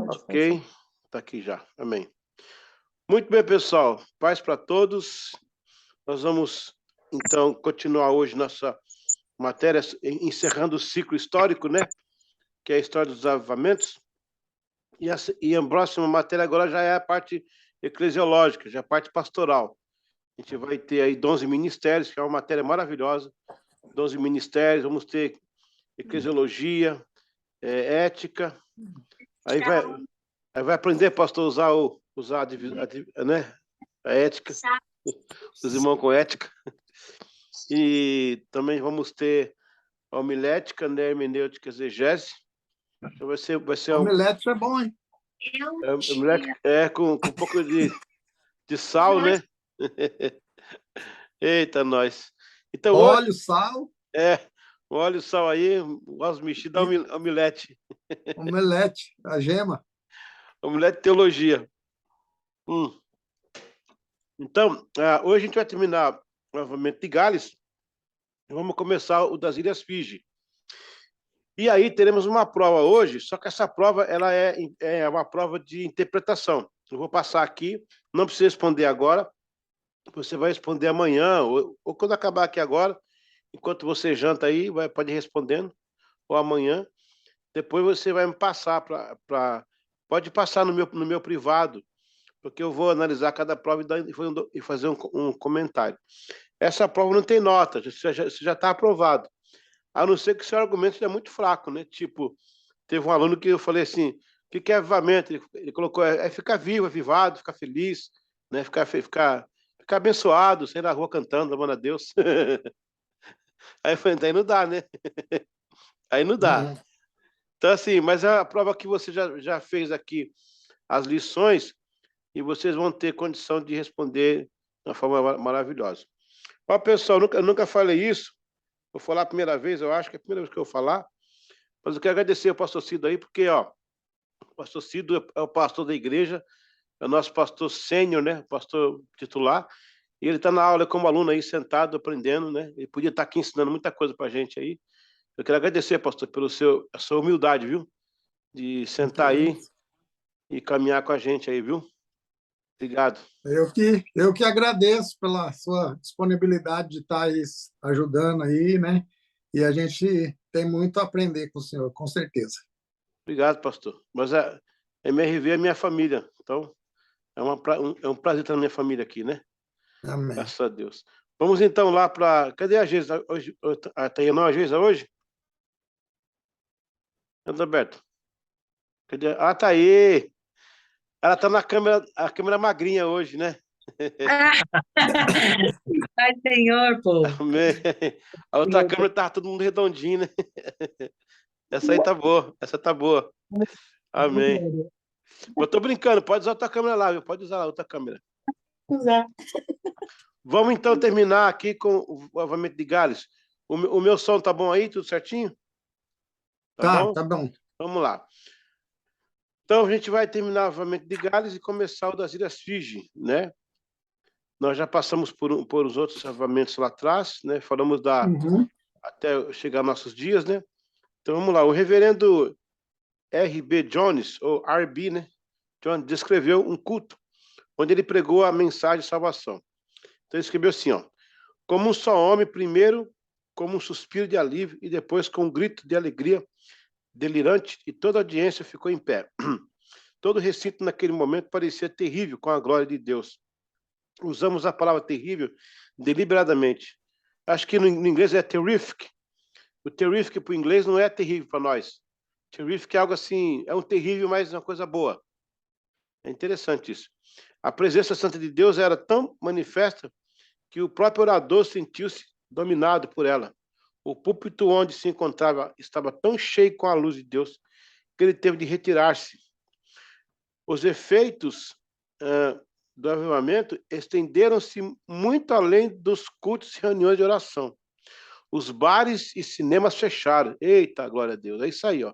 Ok, está aqui já. Amém. Muito bem, pessoal. Paz para todos. Nós vamos, então, continuar hoje nossa matéria, encerrando o ciclo histórico, né? Que é a história dos avivamentos. E a próxima matéria agora já é a parte eclesiológica, já é a parte pastoral. A gente vai ter aí 12 ministérios, que é uma matéria maravilhosa. 12 ministérios, vamos ter eclesiologia, ética. Aí vai aprender, pastor, usar né? A ética, os irmãos com ética. E também vamos ter a homilética, né? Hermenêutica, exegese. Então vai ser Omelete é bom, hein? homilética com um pouco de sal, né? Eita, nós. Então, óleo, sal. Óleo, sal aí, os mexidos da omelete. Omelete, a gema. Omelete de teologia. Então, hoje a gente vai terminar o avivamento de Gales. Vamos começar o das Ilhas Fiji. E aí teremos uma prova hoje, só que essa prova ela é uma prova de interpretação. Eu vou passar aqui, não precisa responder agora, você vai responder amanhã, ou quando acabar aqui agora, enquanto você janta aí, pode ir respondendo, ou amanhã. Depois você vai me passar pode passar no meu privado, porque eu vou analisar cada prova e fazer um comentário. Essa prova não tem nota, você já está aprovado. A não ser que o seu argumento seja muito fraco, né? Tipo, teve um aluno que eu falei assim, o que é avivamento? Ele colocou, ficar vivo, avivado, ficar feliz, né? Ficar abençoado, sair na rua cantando, louvando a Deus. Aí eu falei, aí não dá, né? Aí não dá. Então, assim, mas a prova que você já fez aqui as lições e vocês vão ter condição de responder de uma forma maravilhosa. Ó, pessoal, eu nunca falei isso, vou falar a primeira vez, eu acho que é a primeira vez que eu vou falar, mas eu quero agradecer ao pastor Cido aí, porque, ó, o pastor Cido é o pastor da igreja, é o nosso pastor sênior, né, pastor titular, e ele está na aula como aluno aí, sentado, aprendendo, né, ele podia estar aqui ensinando muita coisa para a gente aí. Eu quero agradecer, pastor, a sua humildade, viu, de sentar aí e caminhar com a gente aí, viu? Obrigado. Eu que agradeço pela sua disponibilidade de estar aí ajudando aí, né? E a gente tem muito a aprender com o senhor, com certeza. Obrigado, pastor. Mas a MRV é minha família, então é um prazer estar na minha família aqui, né? Amém. Graças a Deus. Vamos então lá para... Cadê a Geisa hoje? Tá aí não a Geisa hoje? Alberto. Cadê? Ah, tá aí. Ela tá na câmera, a câmera magrinha hoje, né? Ai, Senhor, pô. Amém. A outra câmera tá todo mundo redondinho, né? Essa aí tá boa. Essa tá boa. Amém. Eu tô brincando, pode usar a outra câmera lá, viu? Pode usar a outra câmera. Usar. Vamos então terminar aqui com o avivamento de Gales. O meu som tá bom aí? Tudo certinho? Tá bom? Tá bom. Vamos lá. Então, a gente vai terminar o avivamento de Gales e começar o das Ilhas Fiji, né? Nós já passamos por os outros avivamentos lá atrás, né? Falamos até chegar aos nossos dias, né? Então, vamos lá. O reverendo R.B. Jones, ou R.B., né? John descreveu um culto onde ele pregou a mensagem de salvação. Então, ele escreveu assim, ó. Como um só homem, primeiro como um suspiro de alívio e depois com um grito de alegria delirante, e toda a audiência ficou em pé. Todo o recinto naquele momento parecia terrível com a glória de Deus. Usamos a palavra terrível deliberadamente. Acho que no inglês é terrific. O terrific para o inglês não é terrível para nós. Terrific é algo assim, é um terrível, mas é uma coisa boa. É interessante isso. A presença santa de Deus era tão manifesta que o próprio orador sentiu-se dominado por ela. O púlpito onde se encontrava estava tão cheio com a luz de Deus que ele teve de retirar-se. Os efeitos do avivamento estenderam-se muito além dos cultos e reuniões de oração. Os bares e cinemas fecharam. Eita, glória a Deus. É isso aí, ó.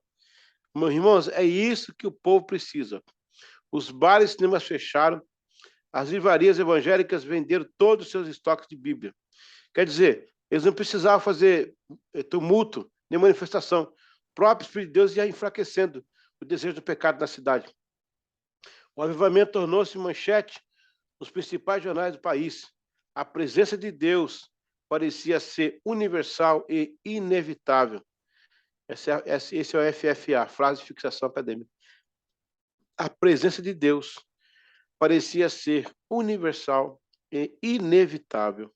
Meus irmãos, é isso que o povo precisa. Os bares e cinemas fecharam. As livrarias evangélicas venderam todos os seus estoques de Bíblia. Quer dizer, eles não precisavam fazer tumulto, nem manifestação, próprio Espírito de Deus ia enfraquecendo o desejo do pecado na cidade. O avivamento tornou-se manchete nos principais jornais do país. A presença de Deus parecia ser universal e inevitável. Esse é o FFA, frase de fixação acadêmica. A presença de Deus parecia ser universal e inevitável,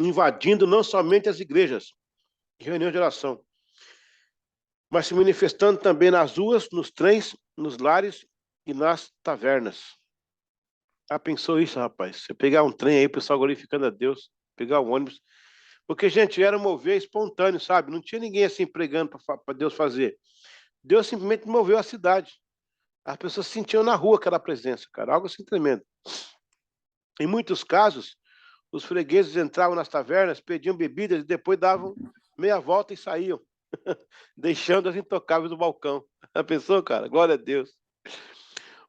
invadindo não somente as igrejas e reuniões de oração, mas se manifestando também nas ruas, nos trens, nos lares e nas tavernas. Ah, pensou isso, rapaz? Você pegar um trem aí, o pessoal glorificando a Deus, pegar um ônibus. Porque, gente, era mover espontâneo, sabe? Não tinha ninguém assim pregando para Deus fazer. Deus simplesmente moveu a cidade. As pessoas sentiam na rua aquela presença, cara. Algo assim tremendo. Em muitos casos, os fregueses entravam nas tavernas, pediam bebidas e depois davam meia volta e saíam, deixando as intocáveis do balcão. A pessoa, cara, glória a Deus.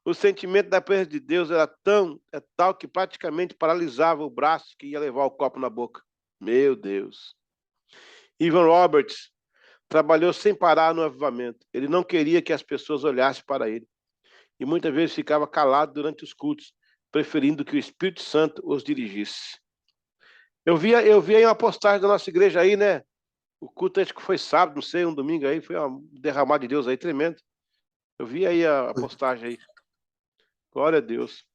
O sentimento da presença de Deus era tal que praticamente paralisava o braço que ia levar o copo na boca. Meu Deus. Evan Roberts trabalhou sem parar no avivamento. Ele não queria que as pessoas olhassem para ele. E muitas vezes ficava calado durante os cultos, preferindo que o Espírito Santo os dirigisse. Eu vi aí uma postagem da nossa igreja aí, né? O culto acho que foi sábado, não sei, um domingo aí, foi um derramar de Deus aí tremendo. Eu vi aí a postagem aí. Glória a Deus.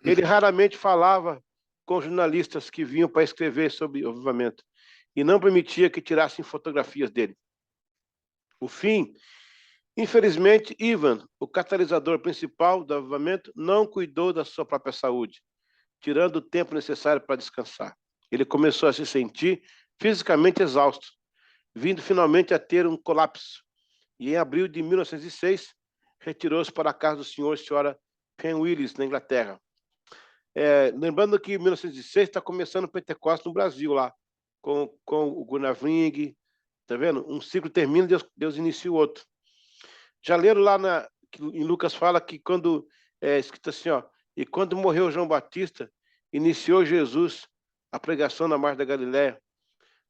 Ele raramente falava com jornalistas que vinham para escrever sobre o avivamento e não permitia que tirassem fotografias dele. O fim, infelizmente, Ivan, o catalisador principal do avivamento, não cuidou da sua própria saúde, tirando o tempo necessário para descansar. Ele começou a se sentir fisicamente exausto, vindo finalmente a ter um colapso. E em abril de 1906, retirou-se para a casa do senhor e senhora Penn Willis, na Inglaterra. Lembrando que em 1906 está começando o Pentecostes no Brasil, lá, com o Gunnar Vring, tá vendo? Um ciclo termina, Deus inicia o outro. Já leram lá em Lucas fala que quando, escrito assim, ó, e quando morreu João Batista, iniciou Jesus a pregação na Margem da Galileia.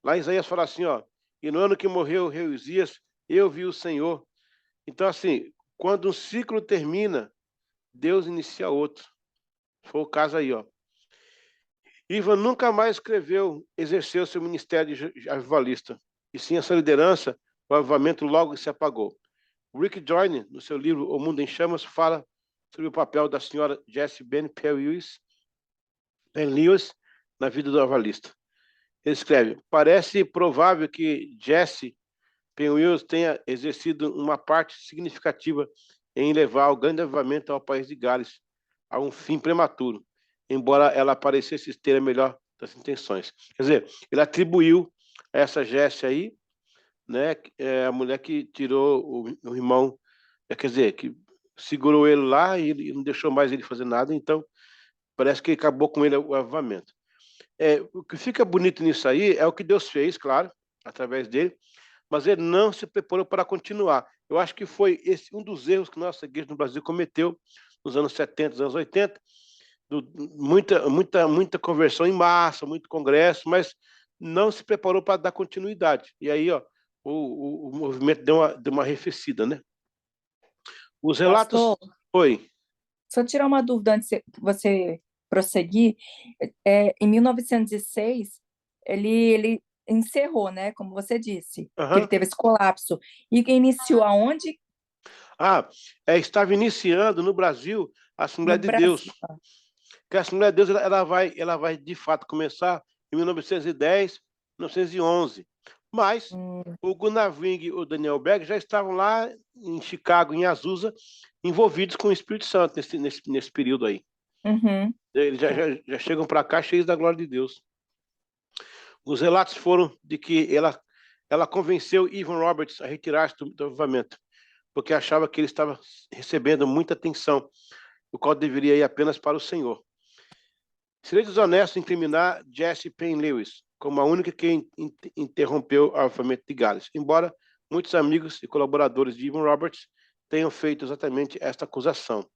Lá em Isaías fala assim, ó, e no ano que morreu o rei Uzias, eu vi o Senhor. Então, assim, quando um ciclo termina, Deus inicia outro. Foi o caso aí, ó. Ivan nunca mais exerceu seu ministério de avivalista, e sim a sua liderança, o avivamento logo se apagou. Rick Joyner, no seu livro O Mundo em Chamas, fala sobre o papel da senhora Jessie Penn Lewis na vida do avivalista. Ele escreve, parece provável que Jessie Penn Lewis tenha exercido uma parte significativa em levar o grande avivamento ao país de Gales a um fim prematuro, embora ela parecesse ter a melhor das intenções. Quer dizer, ele atribuiu a essa Jessie aí, né, a mulher que tirou o irmão, quer dizer, que segurou ele lá e ele não deixou mais ele fazer nada, então parece que acabou com ele o avivamento. O que fica bonito nisso aí é o que Deus fez, claro, através dele, mas ele não se preparou para continuar. Eu acho que foi esse um dos erros que nossa igreja no Brasil cometeu nos anos 70, nos anos 80, muita conversão em massa, muito congresso, mas não se preparou para dar continuidade. E aí, ó, o movimento deu uma arrefecida, né? Os relatos... Pastor, Oi. só tirar uma dúvida antes de você prosseguir. Em 1906, ele encerrou, né? Como você disse, que ele teve esse colapso. E iniciou aonde? Estava iniciando no Brasil a Assembleia de Deus. Que a Assembleia de Deus ela vai de fato começar em 1910, 1911. Mas o Gunnar Ving e o Daniel Berg já estavam lá em Chicago, em Azusa, envolvidos com o Espírito Santo nesse período aí. Uhum. Eles já chegam para cá cheios da glória de Deus. Os relatos foram de que ela convenceu Evan Roberts a retirar-se do avivamento, porque achava que ele estava recebendo muita atenção, o qual deveria ir apenas para o Senhor. Seria desonesto incriminar Jessie Penn Lewis como a única que interrompeu o avivamento de Gales, embora muitos amigos e colaboradores de Evan Roberts tenham feito exatamente esta acusação.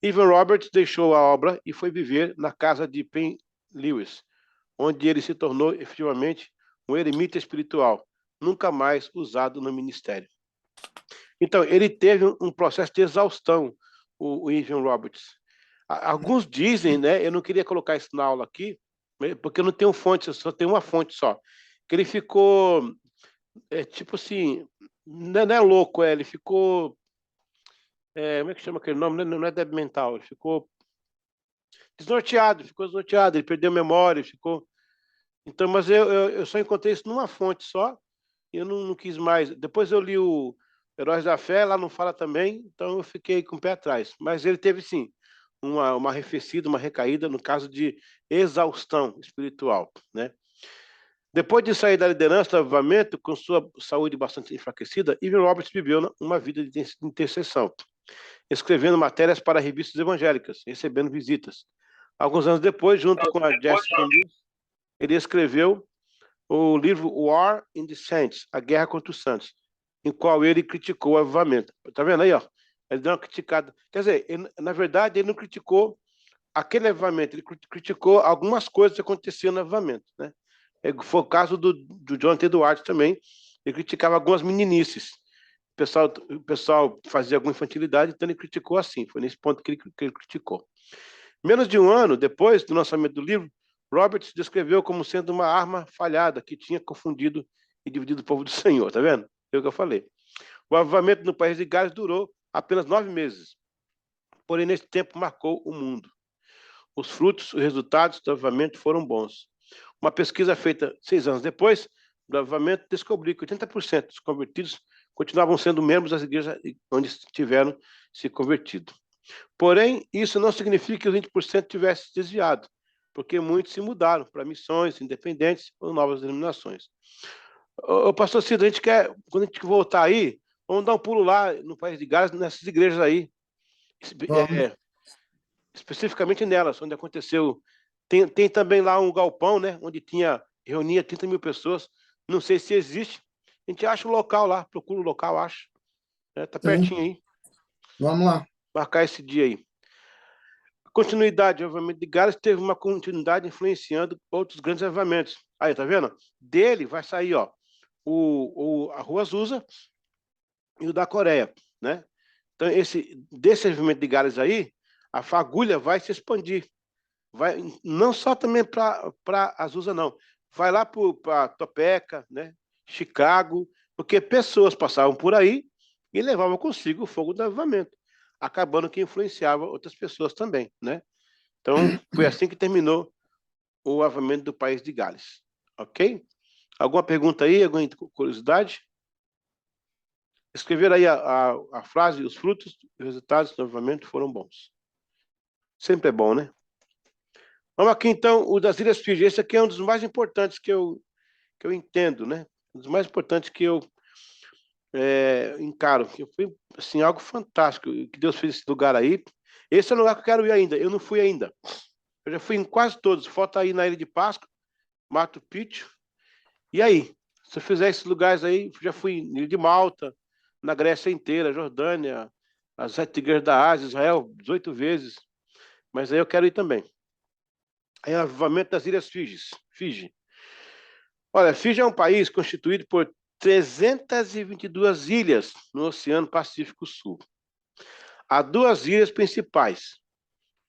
Evan Roberts deixou a obra e foi viver na casa de Penn Lewis, onde ele se tornou efetivamente um eremita espiritual, nunca mais usado no ministério. Então, ele teve um processo de exaustão, o Evan Roberts. Alguns dizem, né, eu não queria colocar isso na aula aqui, porque eu não tenho fonte, eu só tenho uma fonte só, que ele ficou, tipo assim, não é louco, ele ficou, como é que chama aquele nome? Não é débil mental, ele ficou desnorteado, ele perdeu memória, ficou... Então, mas eu só encontrei isso numa fonte só, e eu não quis mais. Depois eu li o Heróis da Fé, lá não fala também, então eu fiquei com o pé atrás. Mas ele teve, sim, uma arrefecida, uma recaída, no caso de exaustão espiritual, né? Depois de sair da liderança do avivamento, com sua saúde bastante enfraquecida, Evan Roberts viveu uma vida de intercessão, escrevendo matérias para revistas evangélicas, recebendo visitas. Alguns anos depois, junto com a Jessica Mills, ele escreveu o livro War in the Saints, A Guerra contra os Santos, em qual ele criticou o avivamento. Tá vendo aí, ó? Ele deu uma criticada. Quer dizer, na verdade, ele não criticou aquele avivamento, ele criticou algumas coisas que aconteciam no avivamento, né? Foi o caso do Jonathan Edwards também. Ele criticava algumas meninices. O pessoal fazia alguma infantilidade, então ele criticou assim. Foi nesse ponto que ele criticou. Menos de um ano depois do lançamento do livro, Roberts descreveu como sendo uma arma falhada que tinha confundido e dividido o povo do Senhor. Tá vendo? É o que eu falei. O avivamento no país de Gales durou apenas 9 meses. Porém, nesse tempo, marcou o mundo. Os frutos, os resultados do avivamento foram bons. Uma pesquisa feita 6 anos depois do avivamento descobriu que 80% dos convertidos continuavam sendo membros das igrejas onde tiveram se convertido. Porém, isso não significa que os 20% tivessem desviado, porque muitos se mudaram para missões independentes ou novas denominações. Ô, pastor Cid, a gente quer, quando a gente voltar aí, vamos dar um pulo lá no país de Gales, nessas igrejas aí, especificamente nelas, onde aconteceu. Tem também lá um galpão, né, onde reunia 30 mil pessoas. Não sei se existe. A gente acha o local lá, procura o local, acha. Tá pertinho aí. Vamos lá. Marcar esse dia aí. A continuidade, obviamente, de Gales teve uma continuidade influenciando outros grandes avivamentos. Aí, tá vendo? Dele vai sair, ó, a Rua Azusa e o da Coreia, né? Então, desse avivamento de Gales aí, a fagulha vai se expandir. Vai, não só também para Azusa, não. Vai lá para Topeka, né? Chicago, porque pessoas passavam por aí e levavam consigo o fogo do avivamento, acabando que influenciava outras pessoas também, né? Então, foi assim que terminou o avivamento do país de Gales. Ok? Alguma pergunta aí? Alguma curiosidade? Escrever aí a frase: os frutos e os resultados do avivamento foram bons. Sempre é bom, né? Vamos aqui, então, o das Ilhas Fiji. Esse aqui é um dos mais importantes que eu entendo, né? Um dos mais importantes que eu encaro. Que foi, assim, algo fantástico que Deus fez esse lugar aí. Esse é o lugar que eu quero ir ainda. Eu não fui ainda. Eu já fui em quase todos. Falta aí na Ilha de Páscoa, Machu Picchu. E aí? Se eu fizer esses lugares aí, já fui em Ilha de Malta, na Grécia inteira, Jordânia, as 7 igrejas da Ásia, Israel, 18 vezes. Mas aí eu quero ir também. Aí o avivamento das Ilhas Fiji. Olha, Fiji é um país constituído por 322 ilhas no Oceano Pacífico Sul. Há 2 ilhas principais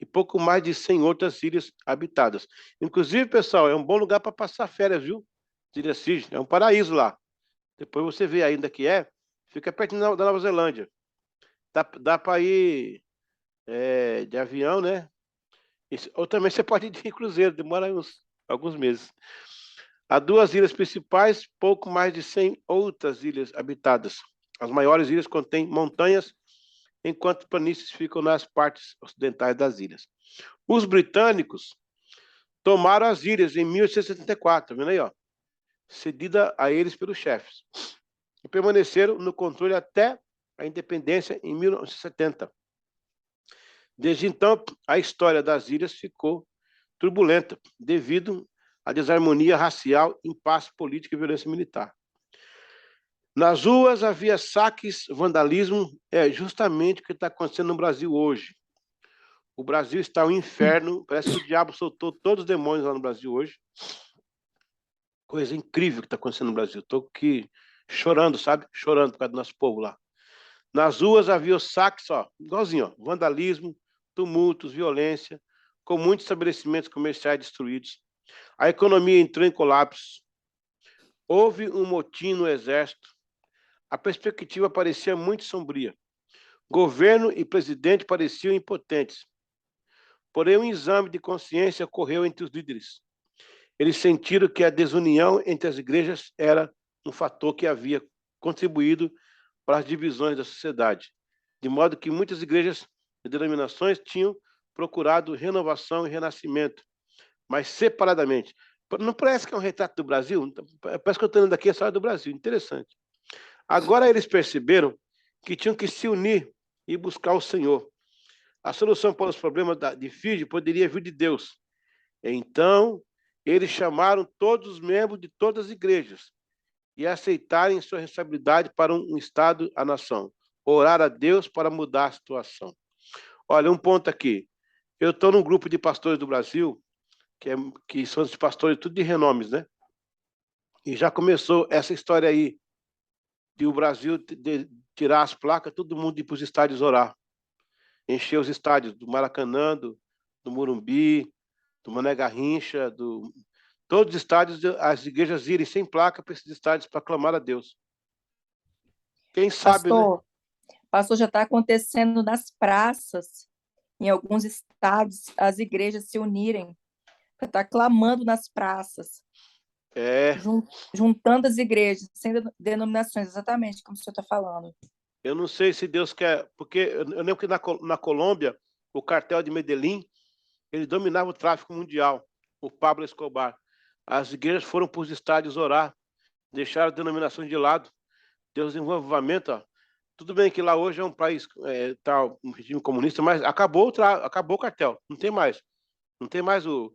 e pouco mais de 100 outras ilhas habitadas. Inclusive, pessoal, é um bom lugar para passar férias, viu? Ilhas Fiji, é um paraíso lá. Depois você vê ainda que fica perto da Nova Zelândia. Dá para ir de avião, né? Ou também você pode ir de cruzeiro, demora alguns meses. Há 2 ilhas principais, pouco mais de 100 outras ilhas habitadas. As maiores ilhas contêm montanhas, enquanto planícies ficam nas partes ocidentais das ilhas. Os britânicos tomaram as ilhas em 1874, tá vendo aí, ó? Cedida a eles pelos chefes. E permaneceram no controle até a independência em 1970. Desde então, a história das ilhas ficou turbulenta, devido à desarmonia racial, impasse político e violência militar. Nas ruas havia saques, vandalismo, justamente o que está acontecendo no Brasil hoje. O Brasil está um inferno. Parece que o diabo soltou todos os demônios lá no Brasil hoje. Coisa incrível que está acontecendo no Brasil. Estou aqui chorando, sabe? Chorando por causa do nosso povo lá. Nas ruas havia o saques, ó, igualzinho, ó, vandalismo, tumultos, violência, com muitos estabelecimentos comerciais destruídos. A economia entrou em colapso. Houve um motim no exército. A perspectiva parecia muito sombria. Governo e presidente pareciam impotentes. Porém, um exame de consciência ocorreu entre os líderes. Eles sentiram que a desunião entre as igrejas era um fator que havia contribuído para as divisões da sociedade, de modo que muitas igrejas e denominações tinham procurado renovação e renascimento, mas separadamente. Não parece que é um retrato do Brasil? Parece que eu estou andando aqui a história do Brasil. Interessante. Agora eles perceberam que tinham que se unir e buscar o Senhor. A solução para os problemas de Fiji poderia vir de Deus. Então, eles chamaram todos os membros de todas as igrejas e aceitarem sua responsabilidade para um Estado, a nação. Orar a Deus para mudar a situação. Olha, um ponto aqui. Eu estou num grupo de pastores do Brasil, que são os pastores tudo de renomes, né? E já começou essa história aí de o Brasil tirar as placas, todo mundo ir para os estádios orar. Encher os estádios do Maracanã, do Morumbi, do Mané Garrincha, todos os estádios, as igrejas irem sem placa para esses estádios para clamar a Deus. Quem sabe, Pastor, né? Pastor, já está acontecendo nas praças, em alguns estádios, as igrejas se unirem para estar clamando nas praças. Juntando as igrejas, sem denominações, exatamente como o senhor está falando. Eu não sei se Deus quer, porque eu lembro que na Colômbia, o cartel de Medellín, ele dominava o tráfico mundial, o Pablo Escobar. As igrejas foram para os estádios orar, deixaram a denominação de lado, deu desenvolvimento. Ó. Tudo bem que lá hoje é um país, um regime comunista, mas acabou o cartel, não tem mais. Não tem mais o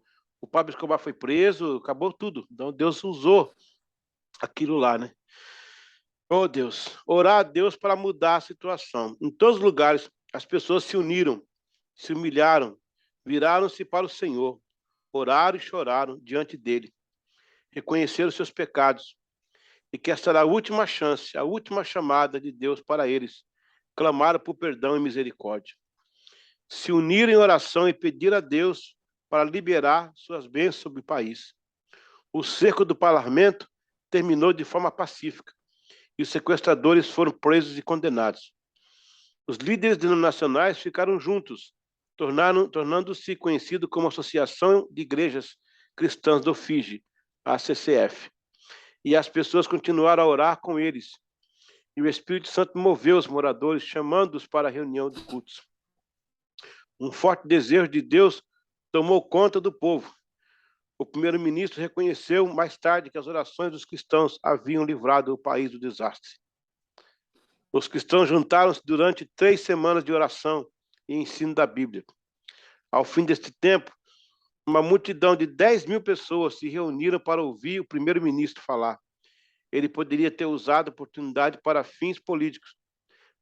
Pablo Escobar foi preso, acabou tudo. Então Deus usou aquilo lá, né? Oh Deus, orar a Deus para mudar a situação. Em todos os lugares, as pessoas se uniram, se humilharam, viraram-se para o Senhor, oraram e choraram diante dele, reconheceram seus pecados, e que esta era a última chance, a última chamada de Deus para eles, clamaram por perdão e misericórdia. Se uniram em oração e pediram a Deus para liberar suas bênçãos sobre o país. O cerco do parlamento terminou de forma pacífica, e os sequestradores foram presos e condenados. Os líderes denominacionais ficaram juntos, tornando-se conhecido como Associação de Igrejas Cristãs do Fiji, a ACCF. E as pessoas continuaram a orar com eles. E o Espírito Santo moveu os moradores, chamando-os para a reunião de cultos. Um forte desejo de Deus tomou conta do povo. O primeiro-ministro reconheceu mais tarde que as orações dos cristãos haviam livrado o país do desastre. Os cristãos juntaram-se durante 3 semanas de oração e ensino da Bíblia. Ao fim deste tempo, uma multidão de 10.000 pessoas se reuniram para ouvir o primeiro-ministro falar. Ele poderia ter usado a oportunidade para fins políticos,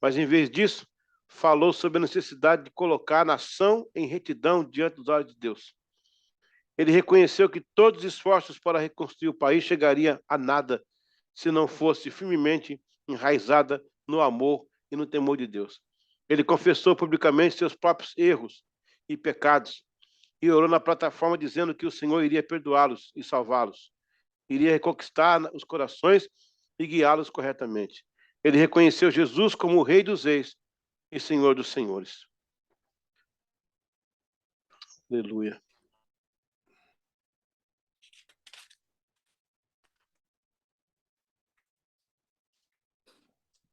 mas em vez disso, falou sobre a necessidade de colocar a nação em retidão diante dos olhos de Deus. Ele reconheceu que todos os esforços para reconstruir o país chegariam a nada se não fosse firmemente enraizada no amor e no temor de Deus. Ele confessou publicamente seus próprios erros e pecados e orou na plataforma dizendo que o Senhor iria perdoá-los e salvá-los, iria reconquistar os corações e guiá-los corretamente. Ele reconheceu Jesus como o Rei dos Reis e Senhor dos Senhores. Aleluia.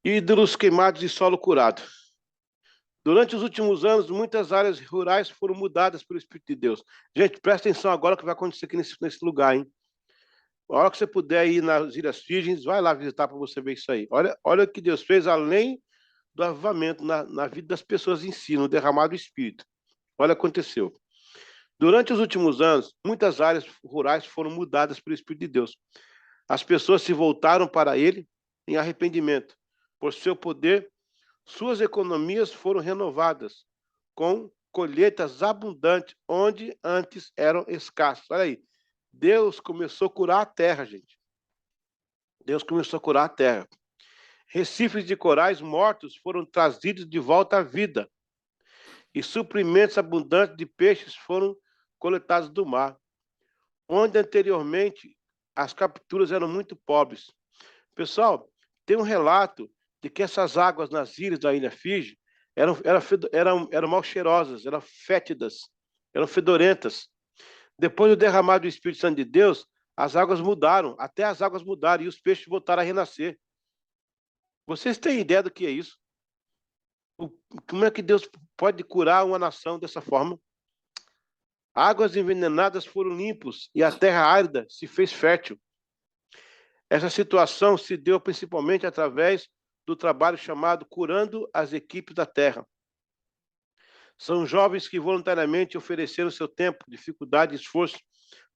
Ídolos queimados e solo curado. Durante os últimos anos, muitas áreas rurais foram mudadas pelo Espírito de Deus. Gente, presta atenção agora o que vai acontecer aqui nesse lugar, hein? A hora que você puder ir nas Ilhas Fiji, vai lá visitar para você ver isso aí. Olha o que Deus fez além do avivamento na vida das pessoas em si, no derramado do Espírito. Olha o que aconteceu. Durante os últimos anos, muitas áreas rurais foram mudadas pelo Espírito de Deus. As pessoas se voltaram para Ele em arrependimento. Por seu poder, suas economias foram renovadas com colheitas abundantes, onde antes eram escassos. Olha aí, Deus começou a curar a terra, gente. Deus começou a curar a terra. Recifes de corais mortos foram trazidos de volta à vida, e suprimentos abundantes de peixes foram coletados do mar, onde anteriormente as capturas eram muito pobres. Pessoal, tem um relato de que essas águas nas ilhas da Ilha Fiji eram mal cheirosas, eram fétidas, eram fedorentas. Depois do derramar do Espírito Santo de Deus, as águas mudaram, até as águas mudaram e os peixes voltaram a renascer. Vocês têm ideia do que é isso? Como é que Deus pode curar uma nação dessa forma? Águas envenenadas foram limpas e a terra árida se fez fértil. Essa situação se deu principalmente através do trabalho chamado Curando as Equipes da Terra. São jovens que voluntariamente ofereceram seu tempo, dificuldade e esforço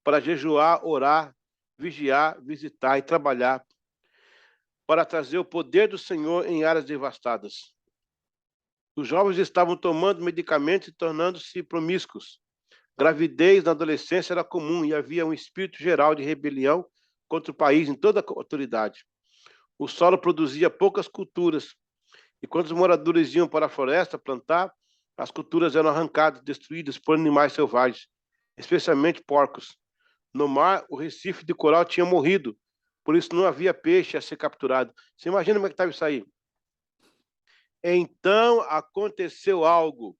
para jejuar, orar, vigiar, visitar e trabalhar para trazer o poder do Senhor em áreas devastadas. Os jovens estavam tomando medicamentos e tornando-se promíscuos. Gravidez na adolescência era comum e havia um espírito geral de rebelião contra o país em toda a autoridade. O solo produzia poucas culturas, e quando os moradores iam para a floresta plantar, as culturas eram arrancadas, destruídas por animais selvagens, especialmente porcos. No mar, o recife de coral tinha morrido, por isso não havia peixe a ser capturado. Você imagina como é que estava isso aí? Então aconteceu algo.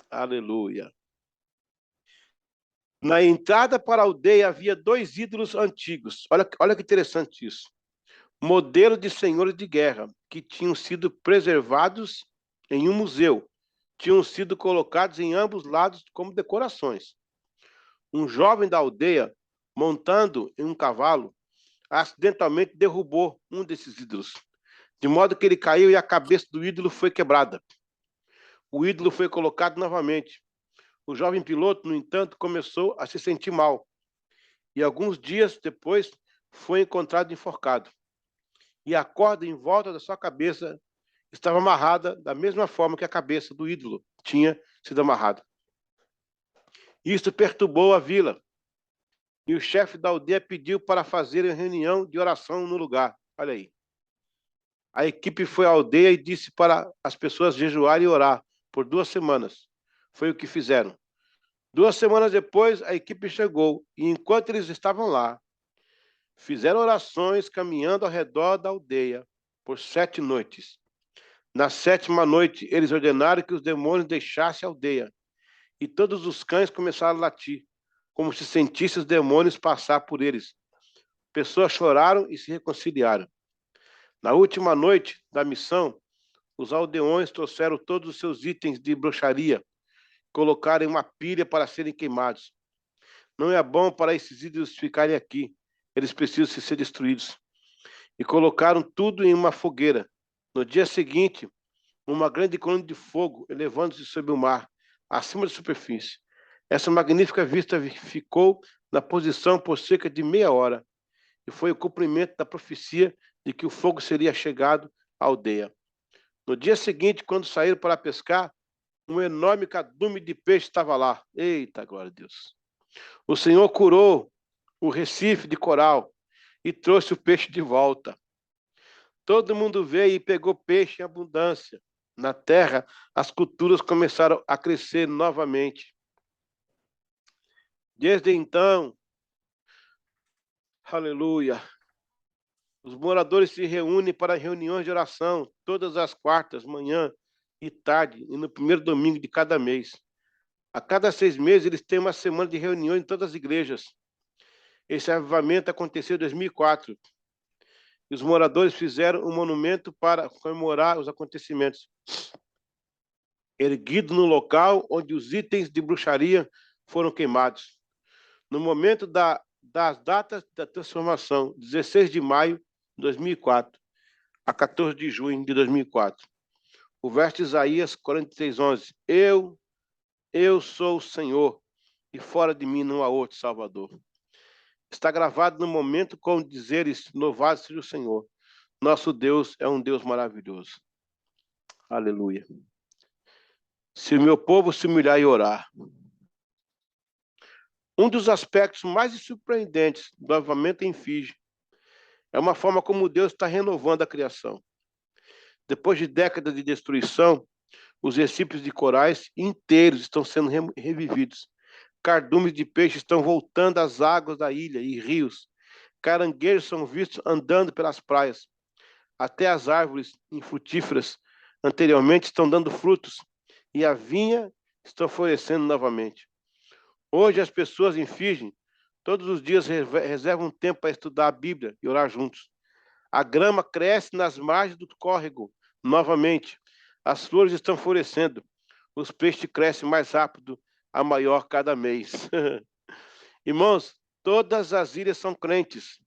Aleluia. Na entrada para a aldeia havia 2 ídolos antigos. Olha que interessante isso. Modelo de senhores de guerra, que tinham sido preservados em um museu. Tinham sido colocados em ambos lados como decorações. Um jovem da aldeia, montando em um cavalo, acidentalmente derrubou um desses ídolos, de modo que ele caiu e a cabeça do ídolo foi quebrada. O ídolo foi colocado novamente. O jovem piloto, no entanto, começou a se sentir mal. E alguns dias depois foi encontrado enforcado. E a corda em volta da sua cabeça estava amarrada da mesma forma que a cabeça do ídolo tinha sido amarrada. Isso perturbou a vila. E o chefe da aldeia pediu para fazer uma reunião de oração no lugar. Olha aí. A equipe foi à aldeia e disse para as pessoas jejuarem e orar por 2 semanas. Foi o que fizeram. 2 semanas depois, a equipe chegou, e enquanto eles estavam lá, fizeram orações caminhando ao redor da aldeia por 7 noites. Na 7ª noite, eles ordenaram que os demônios deixassem a aldeia, e todos os cães começaram a latir, como se sentissem os demônios passar por eles. Pessoas choraram e se reconciliaram. Na última noite da missão, os aldeões trouxeram todos os seus itens de bruxaria, colocaram em uma pilha para serem queimados. Não é bom para esses ídolos ficarem aqui, eles precisam ser destruídos. E colocaram tudo em uma fogueira. No dia seguinte, uma grande coluna de fogo elevando-se sobre o mar, acima da superfície. Essa magnífica vista ficou na posição por cerca de meia hora, e foi o cumprimento da profecia de que o fogo seria chegado à aldeia. No dia seguinte, quando saíram para pescar, um enorme cardume de peixe estava lá. Eita, glória a Deus. O Senhor curou o recife de coral e trouxe o peixe de volta. Todo mundo veio e pegou peixe em abundância. Na terra, as culturas começaram a crescer novamente. Desde então, aleluia, os moradores se reúnem para reuniões de oração todas as quartas, manhã e tarde, e no primeiro domingo de cada mês. A cada 6 meses, eles têm uma semana de reuniões em todas as igrejas. Esse avivamento aconteceu em 2004. E os moradores fizeram um monumento para comemorar os acontecimentos, erguido no local onde os itens de bruxaria foram queimados. No momento das datas da transformação, 16 de maio de 2004 a 14 de junho de 2004. O verso de Isaías 46:11. Eu sou o Senhor, e fora de mim não há outro Salvador. Está gravado no momento com dizeres, louvado seja o Senhor. Nosso Deus é um Deus maravilhoso. Aleluia. Se o meu povo se humilhar e orar. Um dos aspectos mais surpreendentes do avivamento em Fiji é uma forma como Deus está renovando a criação. Depois de décadas de destruição, os recifes de corais inteiros estão sendo revividos. Cardumes de peixe estão voltando às águas da ilha e rios. Caranguejos são vistos andando pelas praias. Até as árvores infrutíferas anteriormente estão dando frutos e a vinha está florescendo novamente. Hoje as pessoas em Fiji todos os dias reservam tempo para estudar a Bíblia e orar juntos. A grama cresce nas margens do córrego novamente. As flores estão florescendo. Os peixes crescem mais rápido, a maior cada mês. Irmãos, todas as ilhas são crentes.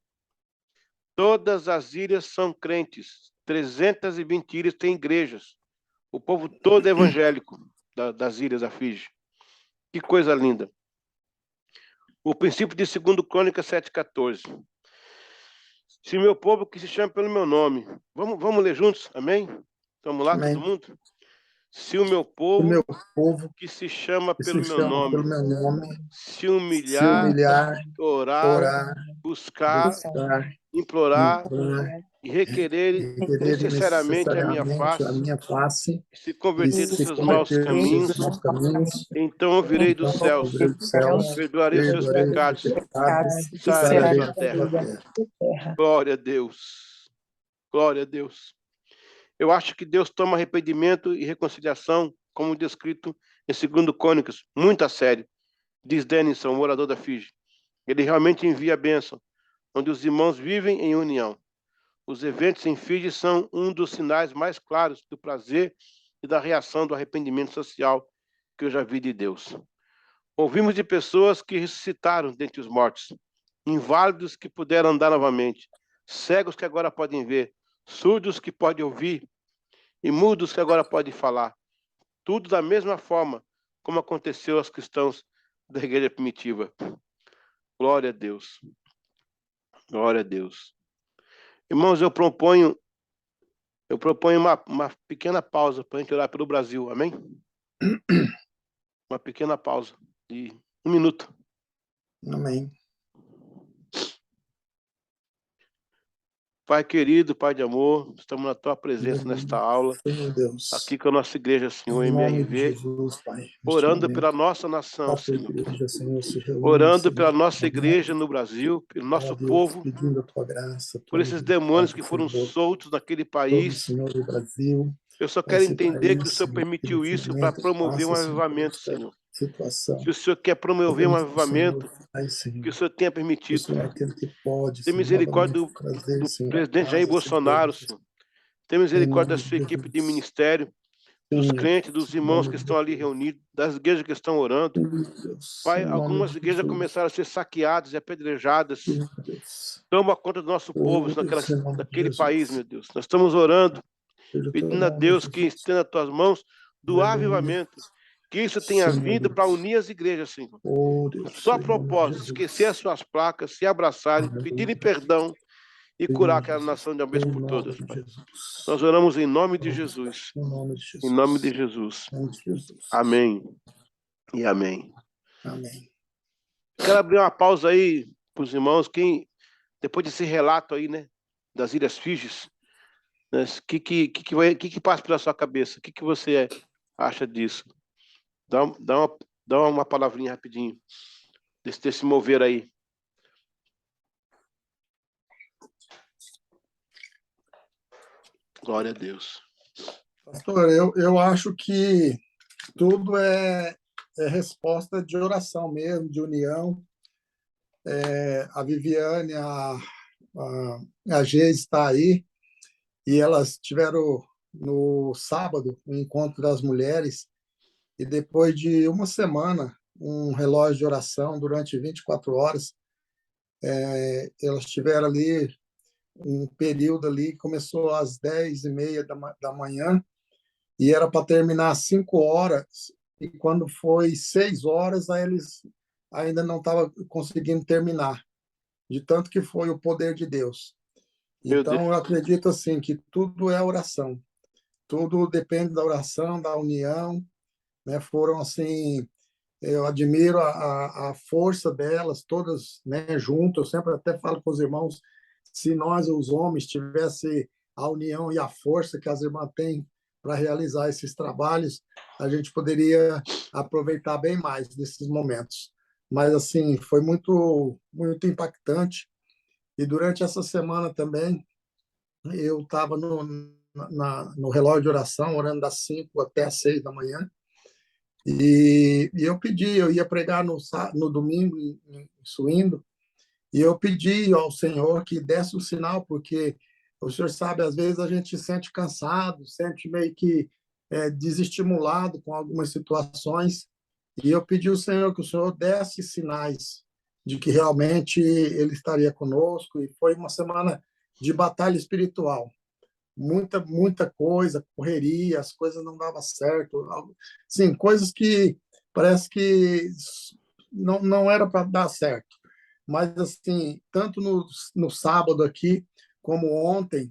Todas as ilhas são crentes. 320 ilhas têm igrejas. O povo todo é evangélico das ilhas da Fiji. Que coisa linda. O princípio de 2 Crônicas 7,14. Se meu povo que se chama pelo meu nome. Vamos ler juntos? Amém? Vamos lá, Amém. todo mundo? Se o meu O povo meu povo que se chama que pelo se meu chama nome, pelo meu nome, se se humilhar, humilhar, orar, orar, buscar, buscar, implorar implorar, e requerer requerer necessariamente a minha necessariamente a face, minha face se e converter dos se seus maus converter dos seus caminhos, maus caminhos, então eu virei dos então eu céus, virei dos céus, perdoarei os seus perdoarei os seus pecados, pecados, e sararei a será sua sararei a terra. sua terra. Glória a Deus. Glória a Deus. Eu acho que Deus toma arrependimento e reconciliação, como descrito em 2 Crônicas, muito a sério. Diz Denison, morador da Fiji. Ele realmente envia a bênção, onde os irmãos vivem em união. Os eventos em Fiji são um dos sinais mais claros do prazer e da reação do arrependimento social que eu já vi de Deus. Ouvimos de pessoas que ressuscitaram dentre os mortos, inválidos que puderam andar novamente, cegos que agora podem ver, surdos que podem ouvir e mudos que agora podem falar. Tudo da mesma forma como aconteceu aos cristãos da igreja primitiva. Glória a Deus. Glória a Deus. Irmãos, eu proponho uma pequena pausa para a gente orar pelo Brasil, amém? Uma pequena pausa de 1 minuto. Amém. Pai querido, Pai de amor, estamos na Tua presença nesta aula, Senhor Deus, aqui com a nossa igreja, Senhor, em nome de MRV, Jesus, Pai, neste orando pela momento, nossa nação, a tua Senhor. igreja, Senhor, se reúne, Orando pela Senhor, nossa igreja no Brasil, pelo ó nosso Deus, povo, pedindo a tua graça, a por tua esses demônios que misericórdia, foram Senhor, soltos naquele sobre, país. Senhor, o Brasil, Eu só quero esse entender que o país, Senhor Senhor, que permitiu isso para infelizmente promover passa, um Senhor, por avivamento, esta Senhor. situação. Se o Senhor quer promover um Sabemos que o Senhor avivamento, faz, que o Senhor, Senhor tenha que o permitido. Senhor é aquele que pode, Tem Senhor, misericórdia novamente trazer, do Senhor, a presidente Jair paz a essas Bolsonaro, igrejas, Senhor. Tem em misericórdia da nome sua de equipe de Jesus. ministério, dos Sim, ó crentes, dos Deus, em irmãos nome que de estão ali Jesus. reunidos, das igrejas que estão orando. Sim, Deus, Pai, em nome algumas de igrejas já Jesus. começaram a ser saqueadas e apedrejadas. Sim, Deus. Toma conta do nosso povo Oh, Deus, em nome de naquele país, Jesus. meu Deus. Nós estamos orando, Seja o teu pedindo a nome, Deus que Jesus. estenda as tuas mãos do Aleluia. avivamento. Que isso tenha Sim, vindo para Deus. unir as igrejas, Senhor. Oh, Com Deus, só em nome de propósito, esquecer as Jesus. suas placas, se abraçarem, pedirem Aleluia. perdão e Sim, curar aquela Jesus. nação de uma vez Em por nome todas, de Pai. Jesus. Nós oramos em nome de Jesus. Em nome de Em nome de Jesus. Jesus. Em nome de Jesus. Amém e amém. Amém. Quero abrir uma pausa aí para os irmãos. Quem, depois desse relato aí, né, das Ilhas Fíjis, né, que passa pela sua cabeça? O que você acha disso? Dá uma palavrinha rapidinho desse mover aí. Glória a Deus. Pastor, eu acho que tudo é resposta de oração mesmo, de união. A Viviane, a G está aí, e elas tiveram no sábado o encontro das mulheres, e depois de uma semana, um relógio de oração durante 24 horas, elas tiveram ali um período ali que começou às 10h30 da manhã e era para terminar às 5 horas, e quando foi 6 horas, aí eles ainda não estavam conseguindo terminar, de tanto que foi o poder de Deus. Meu Deus. Então, eu acredito assim que tudo é oração. Tudo depende da oração, da união, né? Foram assim, eu admiro a força delas, todas, né, juntas. Eu sempre até falo com os irmãos, se nós, os homens, tivesse a união e a força que as irmãs têm para realizar esses trabalhos, a gente poderia aproveitar bem mais desses momentos. Mas, assim, foi muito impactante. E durante essa semana também, eu estava no relógio de oração, orando das 5 até as 6 da manhã, e eu pedi, eu ia pregar no domingo em Suíno, e eu pedi ao Senhor que desse o sinal, porque o Senhor sabe, às vezes a gente se sente cansado, sente meio que desestimulado com algumas situações, e eu pedi ao Senhor que o Senhor desse sinais de que realmente Ele estaria conosco, e foi uma semana de batalha espiritual. Muita coisa, correria, as coisas não davam certo. Sim, coisas que parece que não era para dar certo. Mas, assim, tanto no sábado aqui, como ontem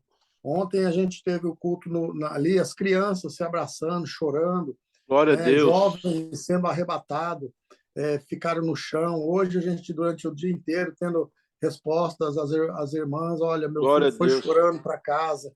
a gente teve o culto ali, as crianças se abraçando, chorando, Glória a né? Deus. Jovens sendo arrebatados, ficaram no chão. Hoje a gente, durante o dia inteiro, tendo respostas às irmãs, olha, meu Glória filho a foi Deus. chorando para casa,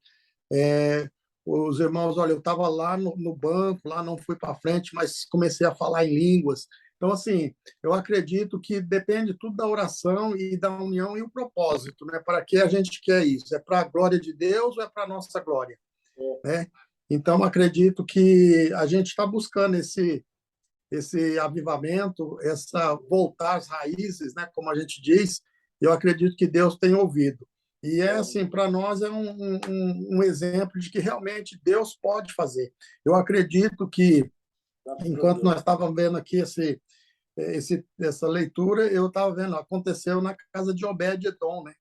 os irmãos, olha, eu estava lá no banco, lá não fui para frente, mas comecei a falar em línguas. Então, assim, eu acredito que depende tudo da oração e da união e o propósito, né? Para que a gente quer isso? É para a glória de Deus ou é para a nossa glória? Né? Então, acredito que a gente está buscando esse avivamento, essa voltar às raízes, né? Como a gente diz, eu acredito que Deus tem ouvido. E assim, para nós é um exemplo de que realmente Deus pode fazer. Eu acredito que, enquanto nós estávamos vendo aqui essa leitura, eu estava vendo, aconteceu na casa de Obed-Edom, né?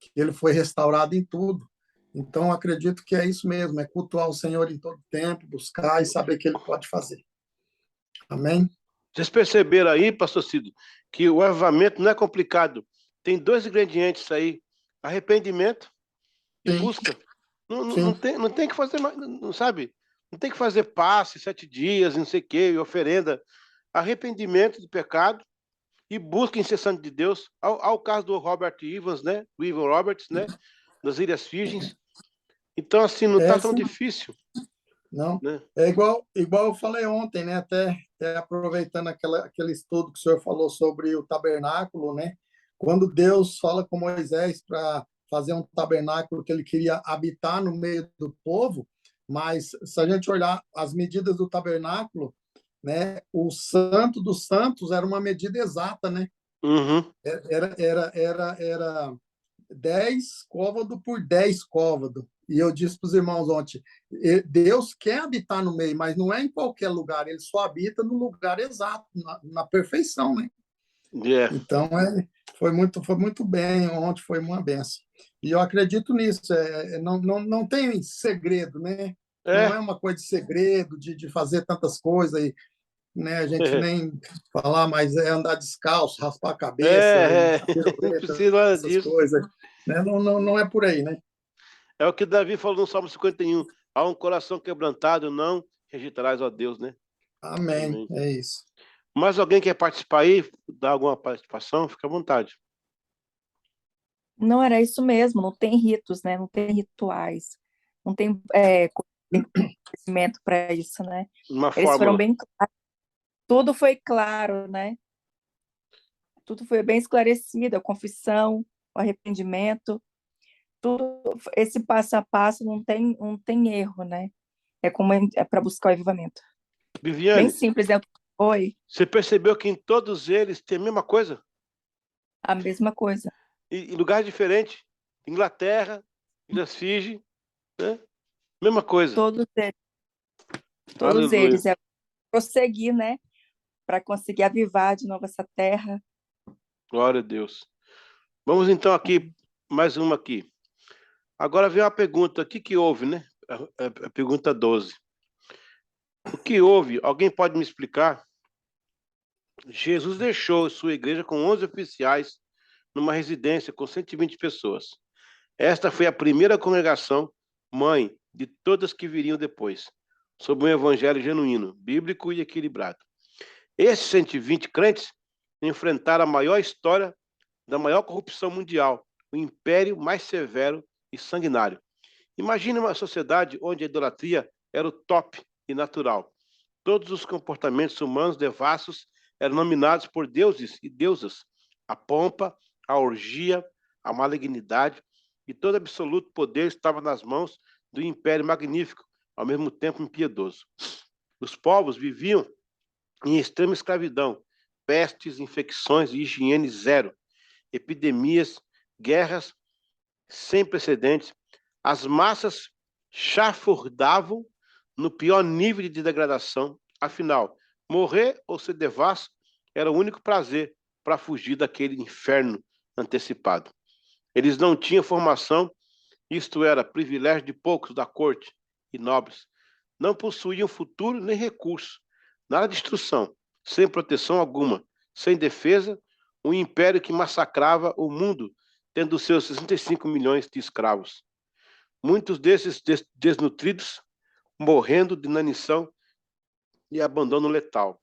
Que ele foi restaurado em tudo. Então, acredito que é isso mesmo, é cultuar o Senhor em todo tempo, buscar e saber que Ele pode fazer. Amém? Vocês perceberam aí, pastor Cido, que o avivamento não é complicado. Tem dois ingredientes aí: arrependimento e Sim, busca. sim. Não tem que fazer mais, não sabe? Não tem que fazer passe, 7 dias, não sei o quê, e oferenda. Arrependimento do pecado e busca incessante de Deus. Ao caso do Robert Evans, né? O Evan Roberts, né? Das Ilhas Virgens. Então, assim, não está tão Sim. difícil, Não. né? É igual eu falei ontem, né? Até aproveitando aquele estudo que o senhor falou sobre o tabernáculo, né? Quando Deus fala com Moisés para fazer um tabernáculo que ele queria habitar no meio do povo, mas se a gente olhar as medidas do tabernáculo, né? O Santo dos Santos era uma medida exata, né? Uhum. Era 10 côvado por 10 côvado. E eu disse para os irmãos ontem, Deus quer habitar no meio, mas não é em qualquer lugar, ele só habita no lugar exato, na perfeição, né? Yeah. Então, foi muito bem, ontem foi uma benção. E eu acredito nisso, não tem segredo, né? Não é É. uma coisa de segredo, de fazer tantas coisas, e, né, a gente nem falar, mas é andar descalço, raspar a cabeça, É, dar não pirueta, precisa nada essas disso. coisas. Né? Não é por aí, né? É o que Davi falou no Salmo 51. Há um coração quebrantado, não rejeitarás, ó Deus, né? Amém. Amém. É isso. Mas alguém quer participar aí? Dar alguma participação? Fica à vontade. Não era isso mesmo, não tem ritos, né? Não tem rituais, não tem, tem conhecimento para isso, né? Uma Eles foram fórmula. bem claros, tudo foi claro, né? Tudo foi bem esclarecido, a confissão, o arrependimento, tudo, esse passo a passo não tem erro, né? É como é para buscar o avivamento. Bem Viviane, simples, né? Oi, você percebeu que em todos eles tem a mesma coisa? a mesma coisa. Em lugares diferentes. Inglaterra, Ilhas Fiji, né? Mesma coisa. Todos Aleluia. eles, é prosseguir, né? Para conseguir avivar de novo essa terra. Glória a Deus. Vamos então aqui, mais uma aqui. Agora vem uma pergunta. O que houve, né? A pergunta 12. O que houve? Alguém pode me explicar? Jesus deixou sua igreja com 11 oficiais numa residência com 120 pessoas. Esta foi a primeira congregação, mãe de todas que viriam depois. sob um evangelho genuíno, bíblico e equilibrado. Esses 120 crentes enfrentaram a maior história da maior corrupção mundial, o império mais severo e sanguinário. Imagine uma sociedade onde a idolatria era o top e natural. Todos os comportamentos humanos devassos eram nominados por deuses e deusas. A pompa, a orgia, a malignidade e todo absoluto poder estava nas mãos do império magnífico, ao mesmo tempo impiedoso. Os povos viviam em extrema escravidão, pestes, infecções e higiene zero, epidemias, guerras sem precedentes. As massas chafurdavam no pior nível de degradação. Afinal, morrer ou ser devasso era o único prazer para fugir daquele inferno antecipado. Eles não tinham formação, isto era, privilégio de poucos da corte e nobres. Não possuíam futuro nem recurso, nada de instrução, sem proteção alguma, sem defesa, um império que massacrava o mundo, tendo seus 65 milhões de escravos. Muitos desses desnutridos, morrendo de inanição e abandono letal.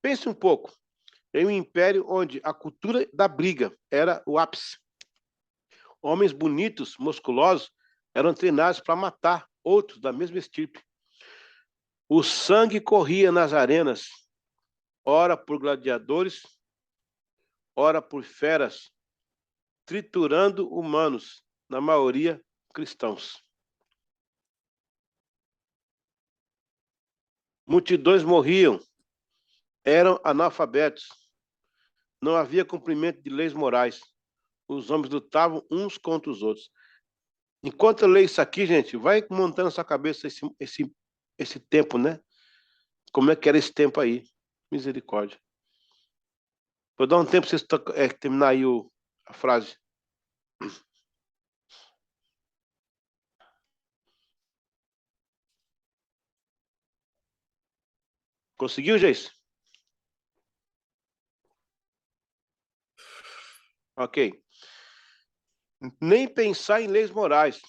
Pense um pouco em um império onde a cultura da briga era o ápice. Homens bonitos, musculosos, eram treinados para matar outros da mesma estirpe. O sangue corria nas arenas, ora por gladiadores, ora por feras, triturando humanos, na maioria cristãos. Multidões morriam, eram analfabetos, não havia cumprimento de leis morais. Os homens lutavam uns contra os outros. Enquanto eu leio isso aqui, gente, vai montando na sua cabeça esse tempo, né? Como é que era esse tempo aí? Misericórdia. Vou dar um tempo para vocês terminar aí a frase. Conseguiu, Geice? Ok. Nem pensar em leis morais,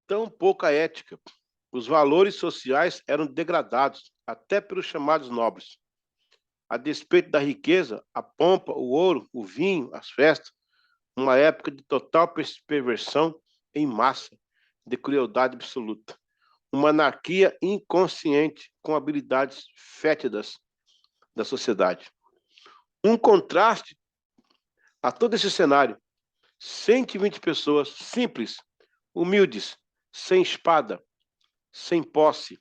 tão pouca ética. Os valores sociais eram degradados, até pelos chamados nobres. A despeito da riqueza, a pompa, o ouro, o vinho, as festas, uma época de total perversão em massa, de crueldade absoluta. Uma anarquia inconsciente com habilidades fétidas da sociedade. Um contraste a todo esse cenário. 120 pessoas simples, humildes, sem espada, sem posse,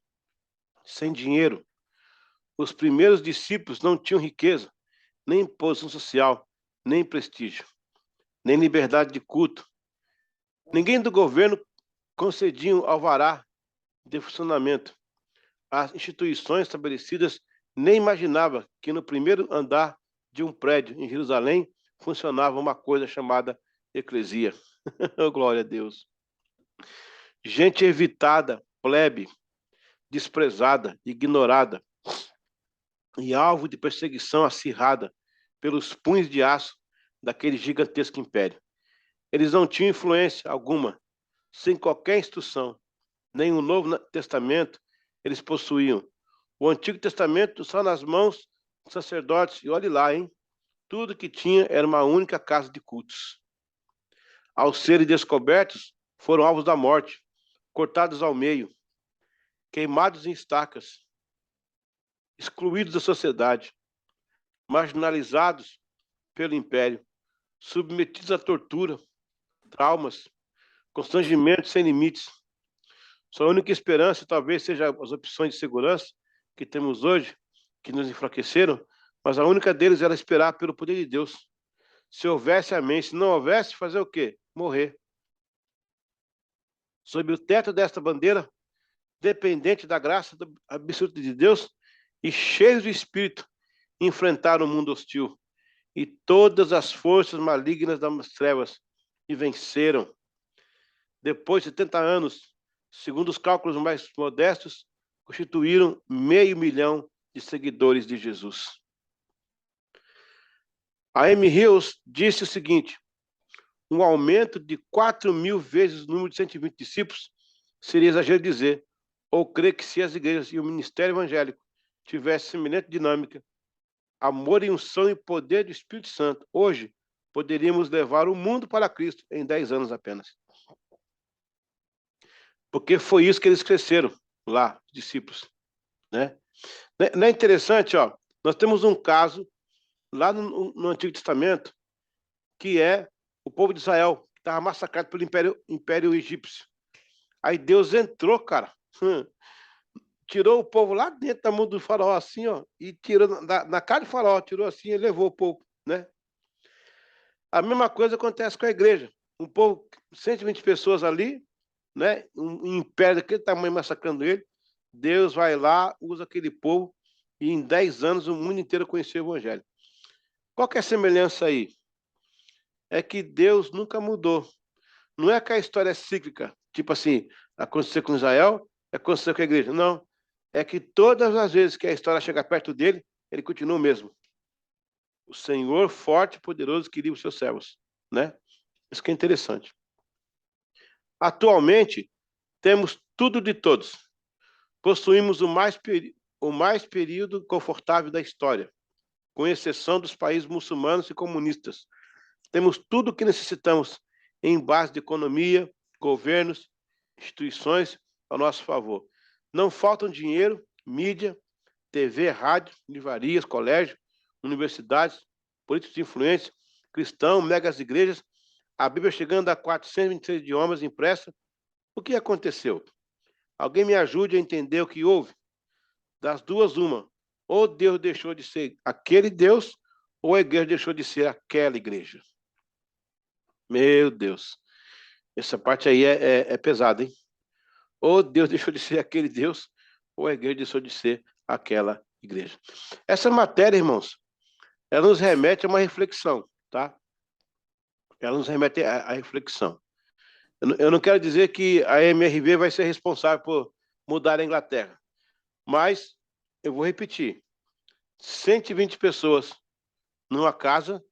sem dinheiro. Os primeiros discípulos não tinham riqueza, nem posição social, nem prestígio, nem liberdade de culto. Ninguém do governo concedia um alvará de funcionamento. As instituições estabelecidas nem imaginavam que no primeiro andar de um prédio em Jerusalém funcionava uma coisa chamada eclesia. Glória a Deus. Gente evitada, plebe, desprezada, ignorada e alvo de perseguição acirrada pelos punhos de aço daquele gigantesco império. Eles não tinham influência alguma, sem qualquer instrução, nem o Novo Testamento eles possuíam. O Antigo Testamento só nas mãos dos sacerdotes, e olhe lá, hein? Tudo que tinha era uma única casa de cultos. Ao serem descobertos, foram alvos da morte, cortados ao meio, queimados em estacas, excluídos da sociedade, marginalizados pelo império, submetidos à tortura, traumas, constrangimentos sem limites. Sua única esperança talvez seja as opções de segurança que temos hoje, que nos enfraqueceram, mas a única deles era esperar pelo poder de Deus. Se houvesse, amém. Se não houvesse, fazer o quê? Morrer. Sob o teto desta bandeira, dependente da graça absoluta de Deus e cheios do Espírito, enfrentaram o mundo hostil e todas as forças malignas das trevas e venceram. Depois de 70 anos, segundo os cálculos mais modestos, constituíram 500 mil de seguidores de Jesus. A M. Hills disse o seguinte: um aumento de 4.000 vezes o número de 120 discípulos seria exagero dizer, Ou crê que se as igrejas e o ministério evangélico tivessem semelhante dinâmica, amor e unção e poder do Espírito Santo, hoje poderíamos levar o mundo para Cristo em 10 anos apenas. Porque foi isso que eles cresceram lá, os discípulos, né? Não é interessante, ó? Nós temos um caso lá no Antigo Testamento, que é o povo de Israel, que estava massacrado pelo Império Egípcio. Aí Deus entrou, cara, tirou o povo lá dentro da mão do faraó, assim, ó, e tirou na cara do faraó, tirou assim e levou o povo, né? A mesma coisa acontece com a igreja. Um povo, 120 pessoas ali, né? Um império daquele tamanho massacrando ele. Deus vai lá, usa aquele povo, e em 10 anos o mundo inteiro conheceu o evangelho. Qual que é a semelhança aí? É que Deus nunca mudou. Não é que a história é cíclica, tipo assim, aconteceu com Israel, aconteceu com a igreja. Não. É que todas as vezes que a história chega perto dele, ele continua o mesmo. O Senhor forte e poderoso que livra os seus servos, né? Isso que é interessante. Atualmente, temos tudo de todos. Possuímos o mais período confortável da história, com exceção dos países muçulmanos e comunistas. Temos tudo o que necessitamos em base de economia, governos, instituições ao nosso favor. Não faltam dinheiro, mídia, TV, rádio, livrarias, colégios, universidades, políticos influentes, cristãos, megas igrejas, a Bíblia chegando a 426 idiomas impressa. O que aconteceu? Alguém me ajude a entender o que houve? Das duas, uma. Ou Deus deixou de ser aquele Deus, ou a igreja deixou de ser aquela igreja. Meu Deus. Essa parte aí é pesada, hein? Ou Deus deixou de ser aquele Deus, ou a igreja deixou de ser aquela igreja. Essa matéria, irmãos, ela nos remete a uma reflexão, tá? Ela nos remete à reflexão. Eu não quero dizer que a MRV vai ser responsável por mudar a Inglaterra, mas eu vou repetir. 120 pessoas numa casa,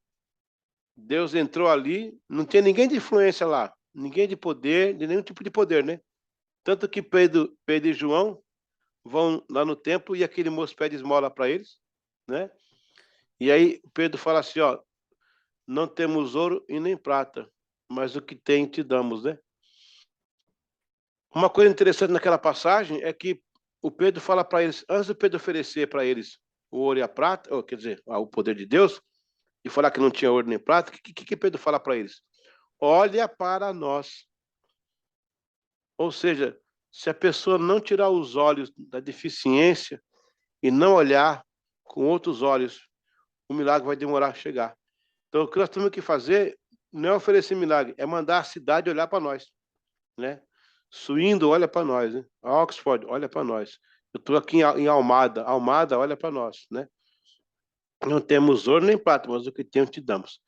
Deus entrou ali, não tinha ninguém de influência lá, ninguém de poder, de nenhum tipo de poder, né? Tanto que Pedro e João vão lá no templo e aquele moço pede esmola para eles, né? E aí Pedro fala assim, ó, não temos ouro e nem prata, mas o que tem te damos, né? Uma coisa interessante naquela passagem é que o Pedro fala para eles, antes do Pedro oferecer para eles o ouro e a prata, ou, quer dizer, o poder de Deus, e falar que não tinha ouro nem prata, o que Pedro fala para eles? Olha para nós. Ou seja, se a pessoa não tirar os olhos da deficiência e não olhar com outros olhos, o milagre vai demorar a chegar. Então, o que nós temos que fazer não é oferecer milagre, é mandar a cidade olhar para nós, né? Suindo, olha para nós, né? Oxford, olha para nós. Eu estou aqui em Almada, olha para nós, né? Não temos ouro nem prata, mas o que temos te damos.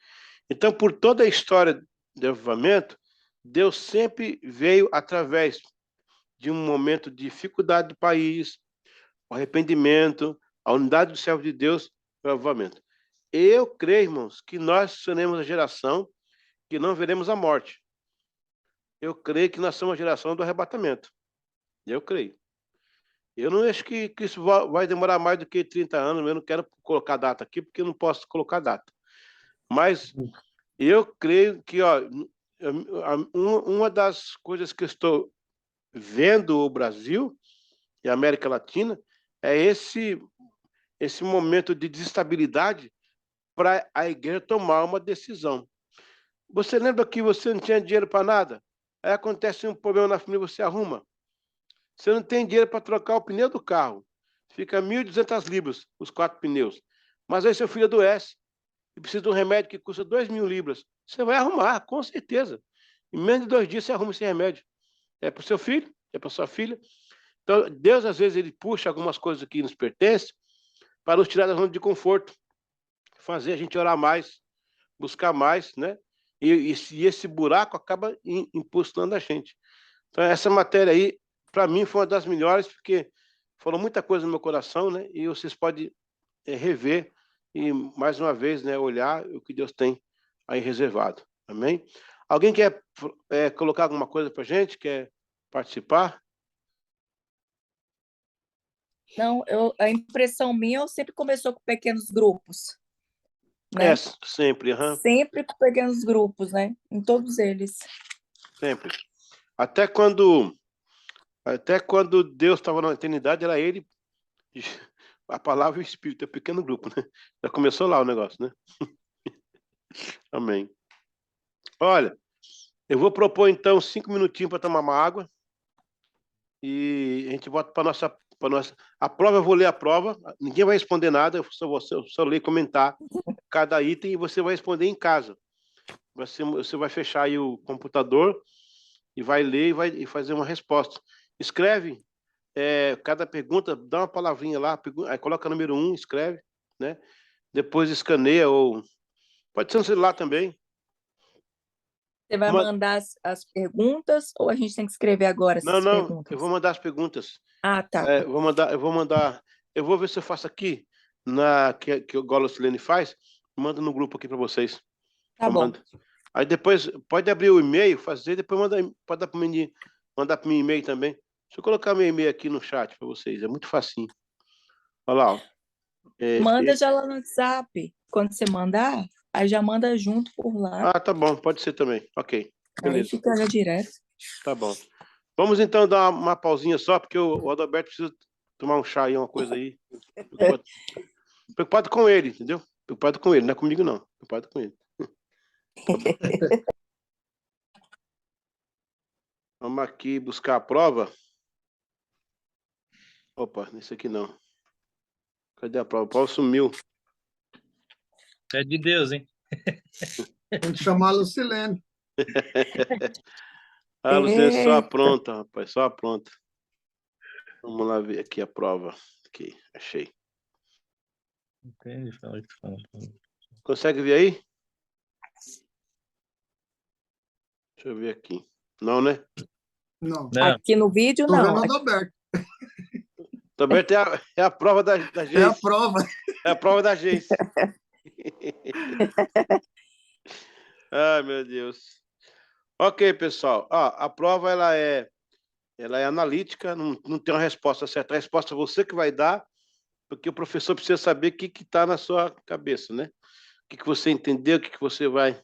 Então, por toda a história do avivamento, Deus sempre veio através de um momento de dificuldade do país, o arrependimento, a unidade do servo de Deus, o avivamento. Eu creio, irmãos, que nós seremos a geração que não veremos a morte. Eu creio que nós somos a geração do arrebatamento. Eu creio. Eu não acho que isso vai demorar mais do que 30 anos, eu não quero colocar data aqui, porque eu não posso colocar data. Mas eu creio que, ó, uma das coisas que eu estou vendo o Brasil e a América Latina é esse momento de desestabilidade para a igreja tomar uma decisão. Você lembra que você não tinha dinheiro para nada? Aí acontece um problema na família, você arruma. Você não tem dinheiro para trocar o pneu do carro. Fica 1.200 libras, os 4 pneus. Mas aí seu filho adoece e precisa de um remédio que custa 2.000 libras. Você vai arrumar, com certeza. Em menos de 2 dias você arruma esse remédio. É para o seu filho, é para sua filha. Então, Deus, às vezes, ele puxa algumas coisas que nos pertencem para nos tirar da zona de conforto. Fazer a gente orar mais, buscar mais, né? E esse buraco acaba impulsionando a gente. Então, essa matéria aí, para mim, foi uma das melhores, porque falou muita coisa no meu coração, né? E vocês podem rever e, mais uma vez, né, olhar o que Deus tem aí reservado. Amém? Alguém quer colocar alguma coisa para a gente? Quer participar? Não, a impressão minha, eu sempre começou com pequenos grupos, É, né? sempre, aham, Sempre com pequenos grupos, né? Em todos eles. sempre. Até quando Deus estava na eternidade, era ele, a palavra e o Espírito, é pequeno grupo, né? Já começou lá o negócio, né? Amém. Olha, eu vou propor então 5 minutinhos para tomar uma água e a gente volta para nossa. A prova, eu vou ler a prova, ninguém vai responder nada, eu só ler e comentar cada item e você vai responder em casa. Você vai fechar aí o computador e vai ler e fazer uma resposta. Escreve cada pergunta, dá uma palavrinha lá, aí coloca número 1, escreve, né? Depois escaneia ou pode ser no celular também. Você vai mandar as perguntas ou a gente tem que escrever agora essas Não, perguntas? eu vou mandar as perguntas. Ah, tá. Eu vou ver se eu faço aqui que o Golo Silene faz, mando no grupo aqui para vocês. Tá bom. Aí depois pode abrir o e-mail, depois pode dar mandar para mim e-mail também. Deixa eu colocar meu e-mail aqui no chat para vocês, é muito facinho. Olha lá, ó. Manda já lá no WhatsApp. Quando você mandar, aí já manda junto por lá. Ah, tá bom, pode ser também. Ok, beleza. Aí fica já direto. Tá bom. Vamos então dar uma pausinha só, porque o Adalberto precisa tomar um chá aí, uma coisa aí. Preocupado com ele, entendeu? Preocupado com ele, não é comigo não. Preocupado com ele. Vamos aqui buscar a prova. Opa, nesse aqui não. Cadê a prova? A prova sumiu. É de Deus, hein? Tem que chamar a Lucilene. Ah, Lucilene, só apronta, rapaz, só apronta. Vamos lá ver aqui a prova. Aqui, achei. Entende? Fala. Consegue ver aí? Deixa eu ver aqui. Não, né? Não. Aqui no vídeo, Tô não. vendo o Adalberto. Também é a prova da agência. É a prova. É a prova da agência. Ai, meu Deus. Ok, pessoal. A prova ela é analítica, não tem uma resposta certa. A resposta você que vai dar, porque o professor precisa saber o que está na sua cabeça, né? O que você entendeu, o que você vai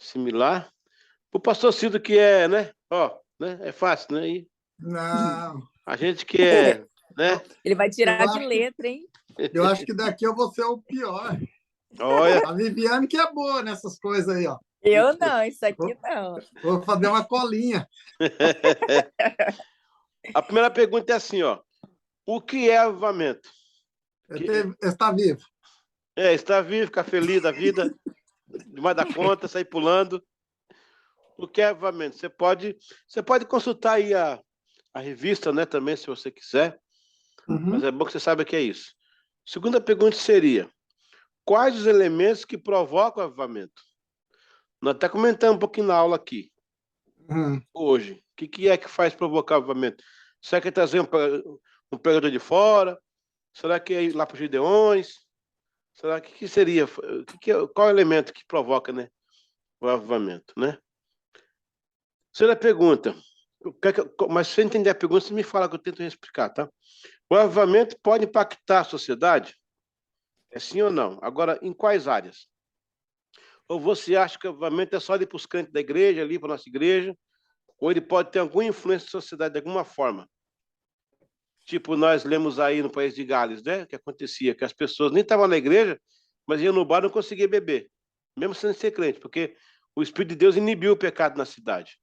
assimilar. O pastor Cido que é, né? Né? É fácil, né? Não. A gente que é, né? Ele vai tirar de letra, hein? Eu acho que daqui eu vou ser o pior. Olha. A Viviane que é boa nessas coisas aí, ó. Eu não, isso aqui não. Vou fazer uma colinha. A primeira pergunta é assim, ó. O que é avivamento? Está vivo. Estar vivo, ficar feliz da vida, demais da conta, sair pulando. O que é avivamento? Você pode consultar aí a revista, né, também, se você quiser. Mas é bom que você saiba o que é isso. Segunda pergunta seria: quais os elementos que provocam o avivamento? Nós até comentamos um pouquinho na aula aqui, hoje. O que é que faz provocar o avivamento? Será que é trazer um pregador de fora? Será que é ir lá para os Gideões? Será que seria? Qual é o elemento que provoca, né, o avivamento, né? Terceira pergunta. Mas se você entender a pergunta, você me fala que eu tento explicar, tá? O avivamento pode impactar a sociedade? É sim ou não? Agora, em quais áreas? Ou você acha que o avivamento é só ali para os crentes da igreja, ali para a nossa igreja? Ou ele pode ter alguma influência na sociedade de alguma forma? Tipo, nós lemos aí no país de Gales, né? Que acontecia, que as pessoas nem estavam na igreja, mas iam no bar e não conseguiam beber, mesmo sem ser crente, porque o Espírito de Deus inibiu o pecado na cidade.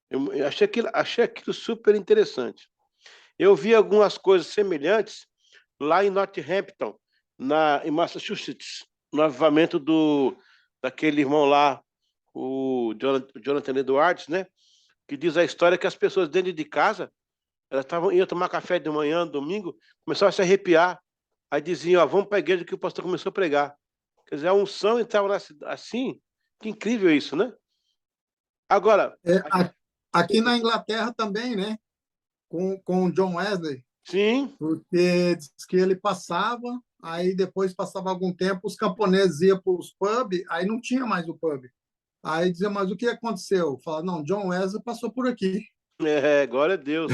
Eu achei aquilo super interessante. Eu vi algumas coisas semelhantes lá em Northampton, em Massachusetts, no avivamento daquele irmão lá, o Jonathan Edwards, né? Que diz a história que as pessoas dentro de casa, elas iam tomar café de manhã, domingo, começavam a se arrepiar. Aí diziam, vamos para a igreja que o pastor começou a pregar. Quer dizer, a unção entrava assim. Que incrível isso, né? Agora... Aqui na Inglaterra também, né? Com o John Wesley. Sim. Porque diz que ele passava, aí depois passava algum tempo, os camponeses iam para os pubs, aí não tinha mais o pub. Aí dizia, mas o que aconteceu? Fala, não, John Wesley passou por aqui. Glória a Deus.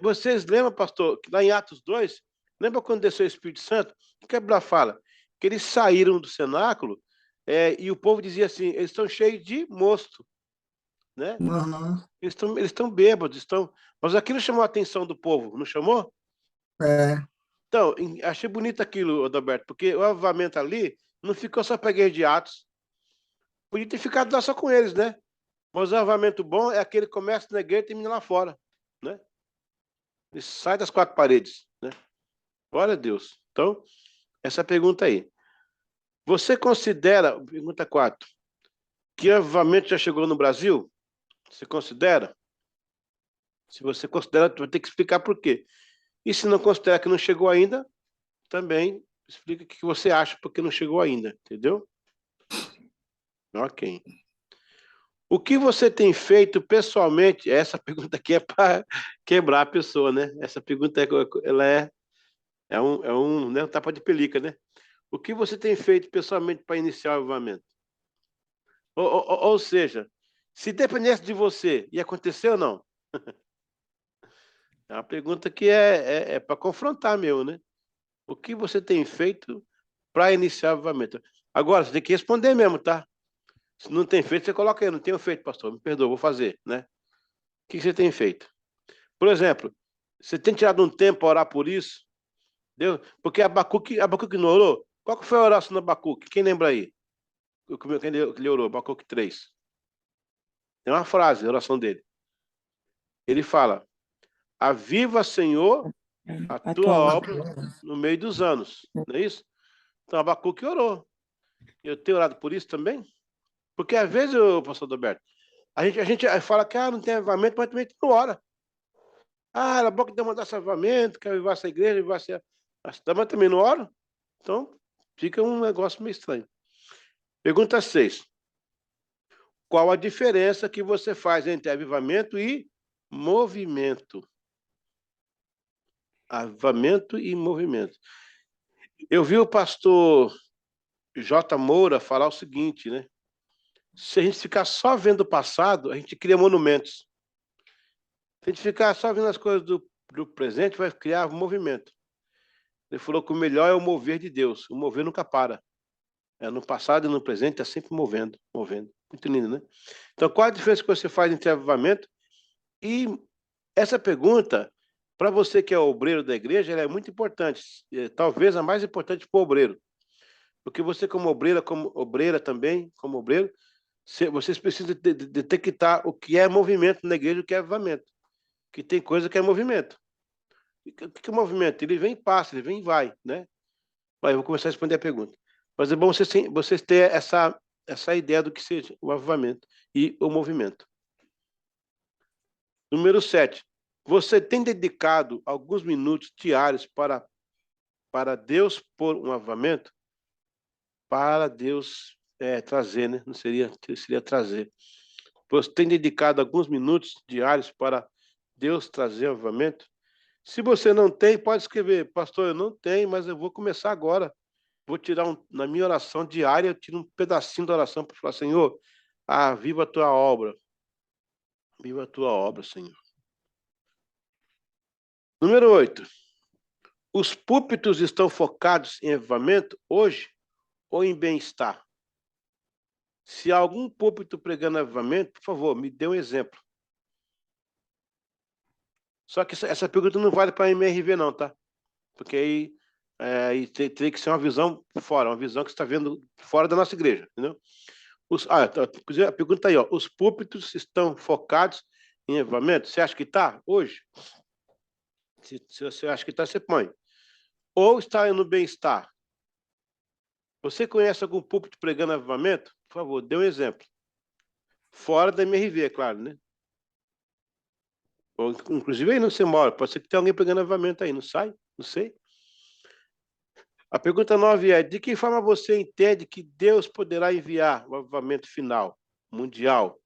Vocês lembram, pastor, que lá em Atos 2, lembra quando desceu o Espírito Santo? O que a Bíblia fala? Que eles saíram do cenáculo e o povo dizia assim, eles estão cheios de mosto, né? Uhum. Eles estão bêbados, mas aquilo chamou a atenção do povo, não chamou? É, Então, achei bonito aquilo, Adalberto, porque o avivamento ali não ficou só para a igreja de Atos. Podia ter ficado lá só com eles, né? Mas o avivamento bom é aquele que começa na igreja e termina lá fora, né? Ele sai das quatro paredes, né? Glória a Deus. Então, essa pergunta aí. Você considera, pergunta 4, que o avivamento já chegou no Brasil? Você considera? Se você considera, tu vai ter que explicar por quê. E se não considera que não chegou ainda, também explica o que você acha porque não chegou ainda, entendeu? Ok. O que você tem feito pessoalmente? Essa pergunta aqui é para quebrar a pessoa, né? Essa pergunta ela né, um tapa de pelica, né? O que você tem feito pessoalmente para iniciar o avivamento? Ou seja, se dependesse de você, ia acontecer ou não? É uma pergunta que é para confrontar mesmo, né? O que você tem feito para iniciar o avivamento? Agora, você tem que responder mesmo, tá? Se não tem feito, você coloca aí. Não tenho feito, pastor. Me perdoa, vou fazer, né? O que você tem feito? Por exemplo, você tem tirado um tempo para orar por isso? Deu? Porque Abacuque não orou? Qual que foi a oração do Abacuque? Quem lembra aí? Quem ele orou? Abacuque 3. Tem uma frase, a oração dele. Ele fala, aviva, Senhor, a tua obra no meio dos anos. Não é isso? Então, Abacuque orou. Eu tenho orado por isso também? Porque às vezes, pastor Roberto, a gente fala que não tem avivamento, mas também não ora. Era bom que demandar avivamento, quer avivar essa igreja, avivar essa... Mas também não ora. Então, fica um negócio meio estranho. Pergunta 6. Qual a diferença que você faz entre avivamento e movimento? Avivamento e movimento. Eu vi o pastor J. Moura falar o seguinte, né? Se a gente ficar só vendo o passado, a gente cria monumentos. Se a gente ficar só vendo as coisas do presente, vai criar movimento. Ele falou que o melhor é o mover de Deus. O mover nunca para. No passado e no presente, está sempre movendo. Muito lindo, né? Então, qual a diferença que você faz entre avivamento e essa pergunta, para você que é obreiro da igreja, ela é muito importante. Talvez a mais importante para o obreiro. Porque você, como obreira também, como obreiro, vocês precisam detectar o que é movimento na igreja e o que é avivamento. Que tem coisa que é movimento. O que é movimento? Ele vem e passa, ele vem e vai, né? Eu vou começar a responder a pergunta. Mas é bom vocês terem essa ideia do que seja o avivamento e o movimento. Número 7. Você tem dedicado alguns minutos diários para Deus pôr um avivamento? Para Deus trazer, né? Não seria trazer. Você tem dedicado alguns minutos diários para Deus trazer avivamento? Se você não tem, pode escrever, pastor, eu não tenho, mas eu vou começar agora. Vou tirar na minha oração diária, eu tiro um pedacinho da oração para falar, Senhor, viva a tua obra. Viva a tua obra, Senhor. Número 8. Os púlpitos estão focados em avivamento hoje ou em bem-estar? Se há algum púlpito pregando avivamento, por favor, me dê um exemplo. Só que essa pergunta não vale para a MRV não, tá? Porque aí teria que ser uma visão fora, uma visão que você está vendo fora da nossa igreja, entendeu? A pergunta aí, ó, os púlpitos estão focados em avivamento? Você acha que está hoje? Se você acha que está, você põe. Ou está no bem-estar? Você conhece algum púlpito pregando avivamento? Por favor, dê um exemplo. Fora da MRV, é claro, né? Ou, inclusive aí não você mora, pode ser que tenha alguém pregando avivamento aí, não sai? Não sei. A pergunta 9 é, de que forma você entende que Deus poderá enviar o avivamento final, mundial,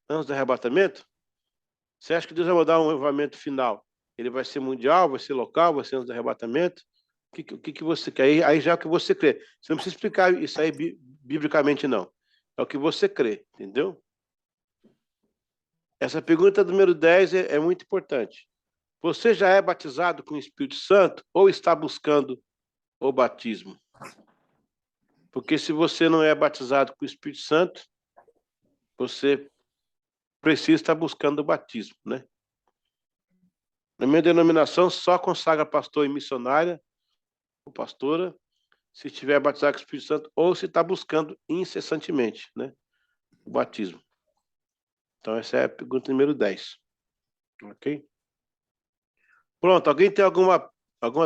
antes do arrebatamento? Você acha que Deus vai mandar um avivamento final? Ele vai ser mundial, vai ser local, vai ser antes do arrebatamento? O que você quer? Aí já é o que você crê. Você não precisa explicar isso aí biblicamente, não. É o que você crê, entendeu? Essa pergunta número 10 é muito importante. Você já é batizado com o Espírito Santo ou está buscando o batismo? Porque se você não é batizado com o Espírito Santo, você precisa estar buscando o batismo, né? Na minha denominação, só consagra pastor e missionária, ou pastora, se estiver batizado com o Espírito Santo ou se está buscando incessantemente, né, o batismo. Então, essa é a pergunta número 10. Ok? Pronto, alguém tem alguma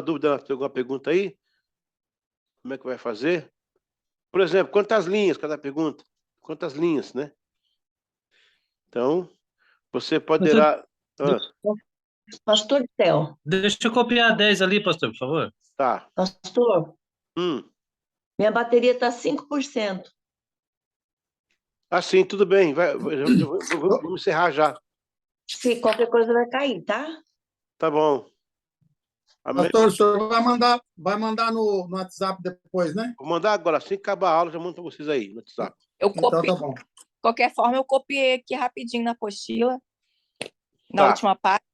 dúvida, alguma pergunta aí? Como é que vai fazer? Por exemplo, quantas linhas cada pergunta? Quantas linhas, né? Então, você poderá... Pastor Theo, Deixa eu copiar 10 ali, pastor, por favor. Tá. pastor, minha bateria está 5%. Assim, tudo bem. Vamos encerrar já. Se qualquer coisa vai cair, tá? Tá bom. Amém. Pastor, o senhor vai mandar no WhatsApp depois, né? Vou mandar agora. Assim que acabar a aula, já mando para vocês aí no WhatsApp. Então tá bom. De qualquer forma, eu copiei aqui rapidinho na apostila, na Tá. última página.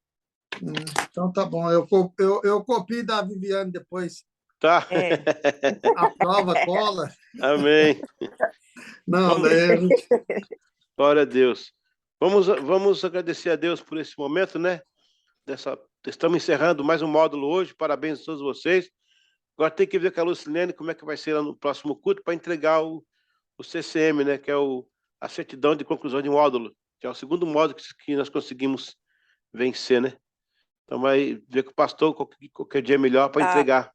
Então tá bom. Eu copio da Viviane depois. Tá. A prova cola. Amém. Não, daí a gente... Glória a Deus. Vamos agradecer a Deus por esse momento, né? Estamos encerrando mais um módulo hoje. Parabéns a todos vocês. Agora tem que ver com a Lucilene como é que vai ser lá no próximo culto para entregar o CCM, né? Que é a certidão de conclusão de módulo, que é o segundo módulo que nós conseguimos vencer, né? Então vai ver com o pastor qualquer dia melhor para entregar.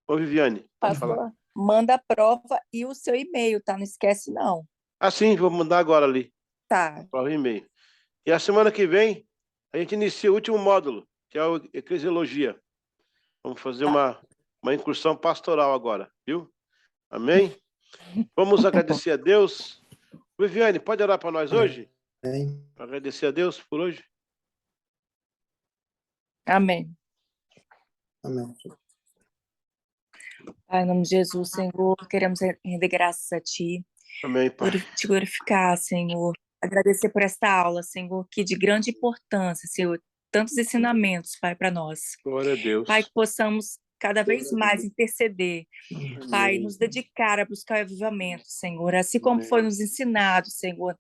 Ô, Viviane, pode falar. Pastor, manda a prova e o seu e-mail, tá? Não esquece, não. Ah, sim, vou mandar agora ali. Tá. Prova e e-mail. E a semana que vem, a gente inicia o último módulo, que é o Eclesiologia. Vamos fazer uma incursão pastoral agora, viu? Amém? Vamos agradecer a Deus. Viviane, pode orar para nós hoje? Agradecer a Deus por hoje. Amém. Amém. Pai, em nome de Jesus, Senhor, queremos render graças a Ti. Amém, Pai. Te glorificar, Senhor. Agradecer por esta aula, Senhor, que de grande importância, Senhor. Tantos ensinamentos, Pai, para nós. Glória a Deus. Pai, que possamos cada vez mais interceder. Pai, nos dedicar a buscar o avivamento, Senhor. Assim como foi nos ensinado, Senhor,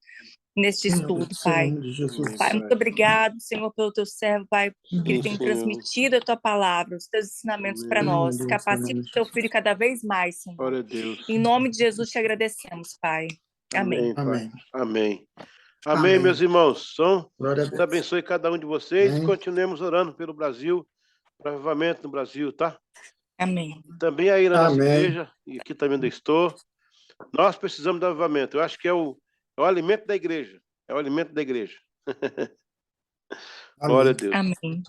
neste estudo, Pai. Pai, muito obrigado, Senhor, pelo teu servo, Pai, que ele tem transmitido a tua palavra, os teus ensinamentos para nós. Capacita o teu filho cada vez mais, Senhor. Glória a Deus. Em nome de Jesus te agradecemos, Pai. Amém. Pai. Amém. Amém, meus irmãos. Deus abençoe cada um de vocês. Amém. Continuemos orando pelo Brasil, para avivamento no Brasil, tá? Amém. Também aí na nossa igreja, e aqui também onde estou, nós precisamos de avivamento. Eu acho que é o alimento da igreja. É o alimento da igreja. Glória a Deus. Amém.